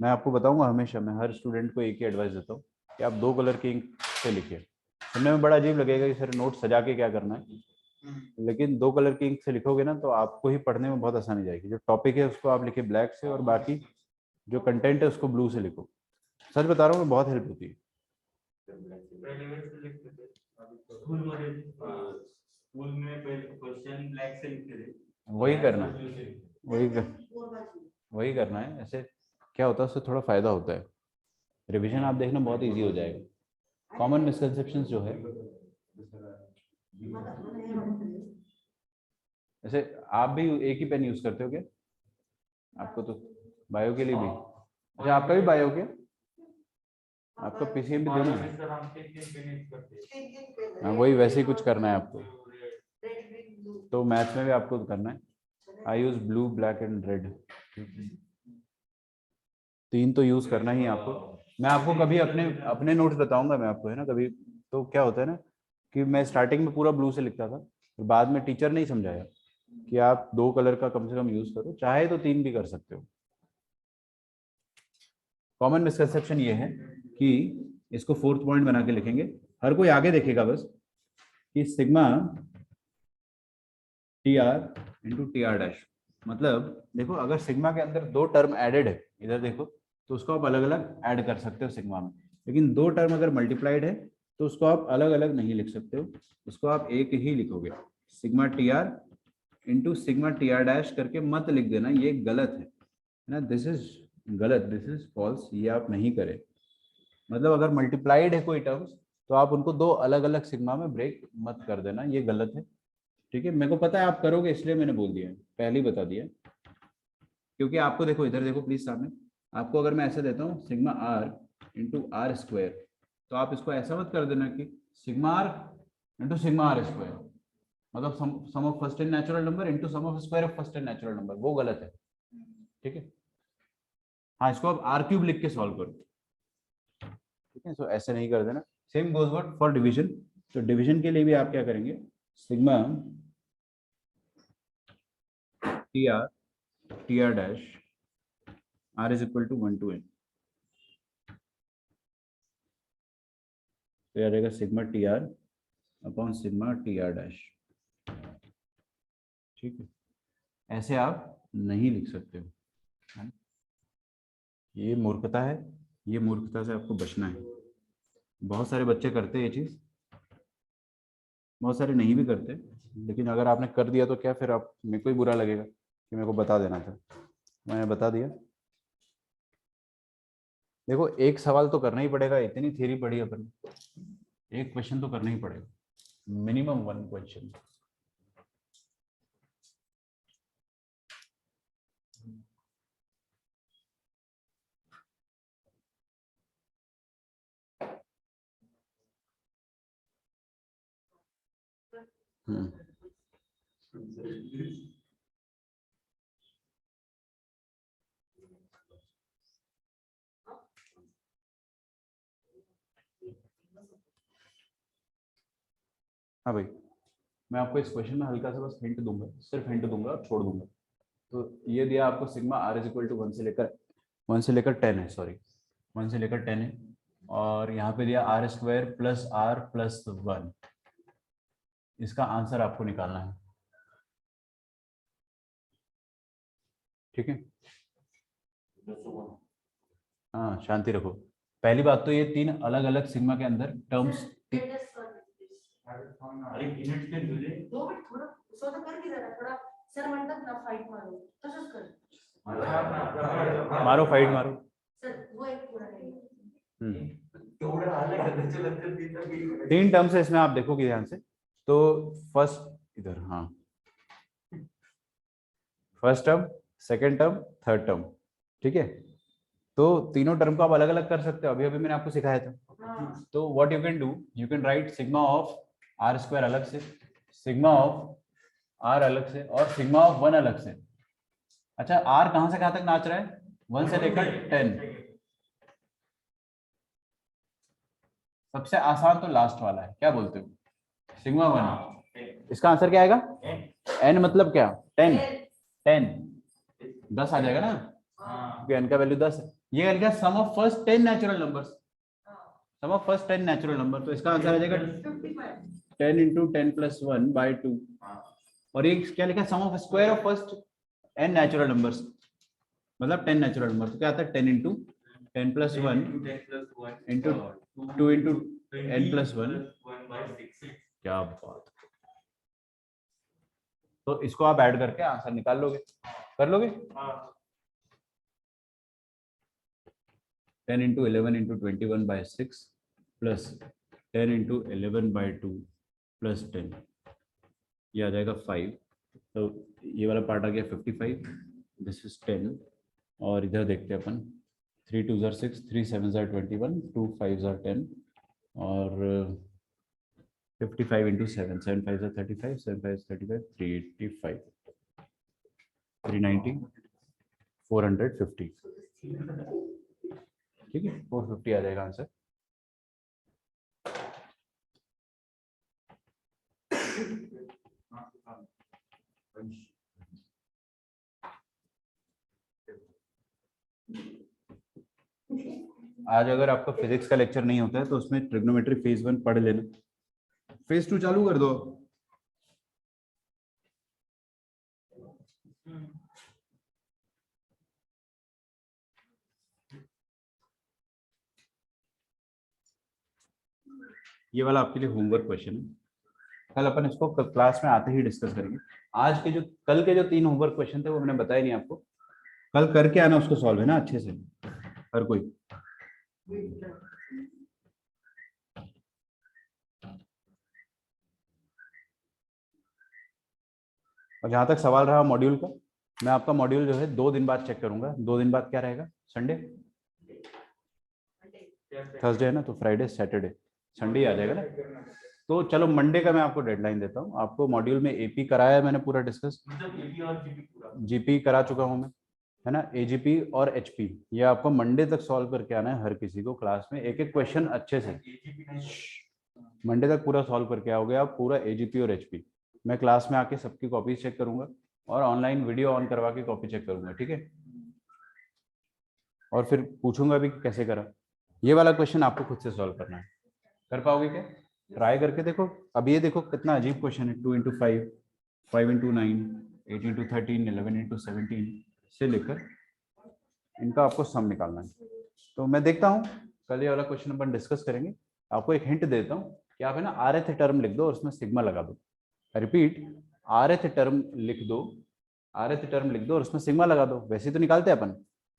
मैं आपको बताऊंगा, हमेशा मैं हर स्टूडेंट को एक ही एडवाइस देता हूँ कि आप 2 कलर की इंक से लिखिए। सुनने में बड़ा अजीब लगेगा कि सर नोट सजा के क्या करना है, लेकिन 2 कलर की इंक से लिखोगे ना तो आपको ही पढ़ने में बहुत आसानी जाएगी। जो टॉपिक है उसको आप लिखे ब्लैक से और बाकी जो कंटेंट है उसको ब्लू से लिखो। सच बता रहा हूँ, बहुत हेल्प होती है। पहले वैसे लिखते थे, अभी तो स्कूल में पहले क्वेश्चन ब्लैक से लिखते थे। वही करना है, वही करना है। ऐसे क्या होता है, उससे थोड़ा फायदा होता है। रिवीजन आप देखना बहुत इजी हो जाएगा। कॉमन मिसकंसेप्शंस जो है, जैसे आप भी एक ही पेन यूज करते हो क्या? आपको तो बायो के लिए भी, अच्छा आपका भी बायो क्या? आपका पीसीएम भी दोनों है? हाँ वही, वैसे ही कुछ करना है आपको। तो मैथ्स में भी आपको करना है। I use blue, black and red, 3 तो यूज करना ही है आपको। मैं आपको कभी अपने नोट्स बताऊंगा मैं आपको, है ना कभी। तो क्या होता है ना कि मैं स्टार्टिंग में पूरा ब्लू से लिखता था, फिर बाद में टीचर ने ही समझाया कि आप 2 कलर का कम से कम यूज करो, चाहे तो 3 भी कर सकते हो। कॉमन मिसकंसेप्शन ये है कि इसको 4th पॉइंट बना के लिखेंगे। हर कोई आगे देखेगा बस कि sigma t are into T r dash, मतलब देखो अगर सिग्मा के अंदर 2 टर्म एडेड है, इधर देखो, तो उसको आप अलग अलग ऐड कर सकते हो सिग्मा में। लेकिन 2 टर्म अगर मल्टीप्लाइड है तो उसको आप अलग अलग नहीं लिख सकते हो, उसको आप एक ही लिखोगे। Sigma t are into sigma t r dash करके मत लिख देना, ये गलत है ना, दिस इज गलत, दिस इज फॉल्स, ये आप नहीं करें। मतलब अगर मल्टीप्लाइड है कोई टर्म्स तो आप उनको 2 अलग अलग सिग्मा में ब्रेक मत कर देना, ये गलत है। ठीक है, मेरे को पता है आप करोगे इसलिए मैंने बोल दिया, पहले ही बता दिया। क्योंकि आपको देखो, इधर देखो प्लीज सामने, आपको अगर मैं ऐसे देता हूँ sigma r into r square, तो आप इसको ऐसा मत कर देना कि sigma r into sigma are square, मतलब sum of first and natural number into sum of square of first and natural number, वो गलत है। ठीक है, हाँ इसको आप आर क्यूब लिख के सॉल्व करो। ठीक है, तो ऐसे नहीं कर देना। Same goes what for division. तो डिवीजन के लिए भी आप क्या करेंगे, sigma t r dash r is equal to 1 to n, तो यार रहेगा sigma t r upon sigma t r dash. ठीक है, ऐसे आप नहीं लिख सकते हो, है? ये मूर्खता है, ये मूर्खता से आपको बचना है। बहुत सारे बच्चे करते हैं ये चीज, बहुत सारे नहीं भी करते, लेकिन अगर आपने कर दिया तो क्या फिर आप, मेरे को ही बुरा लगेगा कि मेरे को बता देना था, मैंने बता दिया। देखो एक सवाल तो करना ही पड़ेगा, इतनी थ्योरी पढ़ी अपन, एक क्वेश्चन तो करना ही पड़ेगा, मिनिमम 1 क्वेश्चन। हाँ भाई, मैं आपको इस क्वेश्चन में हल्का सा बस हिंट दूंगा, सिर्फ हिंट दूंगा और छोड़ दूंगा। तो ये दिया आपको sigma r is equal to 1 से लेकर 10 है, सॉरी 1 से लेकर 10 है, और यहाँ पे दिया r square plus r plus 1। इसका आंसर आपको निकालना है। ठीक है, हाँ शांति रखो। पहली बात तो ये 3 अलग अलग सिग्मा के अंदर टर्म्स, अरे मिनिट के जुले 2 मिनिट थोड़ा स्वतः कर की जरा थोड़ा सर म्हणतात ना फाइट मारो तसंच कर मारो फाइट मारो सर वो एक पूरा नहीं। 3 टर्म्स है इसमें, आप देखोगे ध्यान से। तो फर्स्ट इधर, हाँ first term, second term, third term. ठीक है, तो तीनों टर्म को आप अलग अलग कर सकते हो, अभी अभी मैंने आपको सिखाया था। तो what you can do, you can write sigma of r square अलग से, सिग्मा ऑफ आर अलग से, और सिग्मा ऑफ 1 अलग से। अच्छा आर कहां से कहां तक नाच रहा है, 1 से लेकर 10। सबसे आसान तो लास्ट वाला है, क्या बोलते हो, सिग्मा 1। इसका आंसर क्या आएगा, n मतलब क्या, 10 10 आ जाएगा ना, क्योंकि n का वैल्यू 10 है। ये आ गया sum of first 10 natural numbers, sum of first 10 natural number, तो इसका आंसर आ जाएगा 10 into 10 plus 1 by 2 और ये क्या लिखा है sum of square of first n natural numbers मतलब 10 नेचुरल नंबर तो क्या आता है 10 into 10 plus 1 into 2 into n plus 1 क्या बात तो इसको आप ऐड करके आंसर निकाल लोगे कर लोगे 10 into 11 into 21 by 6 plus 10 into 11 by 2 plus 10 ये आ जाएगा 5 तो ये वाला पार्ट आ गया 55 दिस इज 10 और इधर देखते हैं अपन 3 2 ज़ार 6 3 7 ज़ार 21 2 5 ज़ार 10 और 55 into 7 7 5 ज़ार 35 7 5 35 385 390 450 ठीक है 450 आ जाएगा आंसर आज अगर आपका फिजिक्स का लेक्चर नहीं होता है तो उसमें ट्रिग्नोमेट्री फेज 1 पढ़ लेना फेज 2 चालू कर दो ये वाला आपके लिए होमवर्क क्वेश्चन है कल अपन इसको क्लास में आते ही डिस्कस करेंगे आज के जो कल के जो 3 होमवर्क क्वेश्चन थे वो मैंने बताया नहीं आपको कल करके आना उसको सॉल्व है ना अच्छे से हर कोई और जहां तक सवाल रहा मॉड्यूल का मैं आपका मॉड्यूल जो है 2 दिन बाद चेक करूंगा 2 दिन बाद क्या रहेगा संडे थर्सडे है ना तो फ्राइडे सैटरडे संडे आ जाएगा ना तो चलो मंडे का मैं आपको डेडलाइन देता हूँ आपको मॉड्यूल में एपी कराया है मैंने पूरा डिस्कस जीपी करा चुका हूँ मैं है ना एजीपी और एचपी ये आपको मंडे तक सॉल्व करके आना है हर किसी को क्लास में एक एक क्वेश्चन अच्छे से मंडे तक पूरा सॉल्व करके आओगे आप पूरा एजीपी और एचपी मैं क्लास में आके सबकी कॉपीज चेक करूंगा और ऑनलाइन वीडियो ऑन करवा के कॉपी चेक करूंगा ठीक है और फिर पूछूंगा भी कि कैसे करा ये वाला क्वेश्चन आपको खुद से सॉल्व करना है कर पाओगे क्या ट्राई करके देखो अब ये देखो कितना अजीब क्वेश्चन है 2 into 5 5 into 9 8 into 13 11 into 17 से लेकर इनका आपको सम निकालना है तो मैं देखता हूँ कल ये वाला क्वेश्चन अपन डिस्कस करेंगे आपको एक हिंट देता हूँ कि आप है ना rth टर्म लिख दो और उसमें सिग्मा लगा दो रिपीट rth टर्म लिख दो rth टर्म लिख दो और उसमें सिग्मा लगा दो वैसे तो निकालते हैं अपन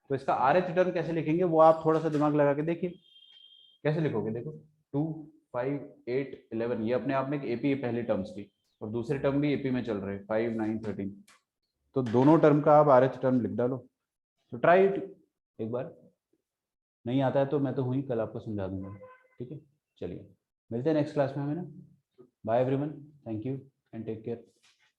तो इसका rth टर्म कैसे लिखेंगे वो आप थोड़ा सा दिमाग लगा के देखिए कैसे लिखोगे देखो 2 5 8 11 ये अपने आप में एक एपी है पहली टर्म्स की और दूसरे टर्म भी एपी में चल रहे हैं 5 9 13 तो दोनों टर्म का आप rth टर्म लिख डालो तो ट्राई इट एक बार नहीं आता है तो मैं तो हुई कल आपको समझा दूंगा ठीक है चलिए मिलते हैं नेक्स्ट क्लास में हमें ना bye everyone thank you and take care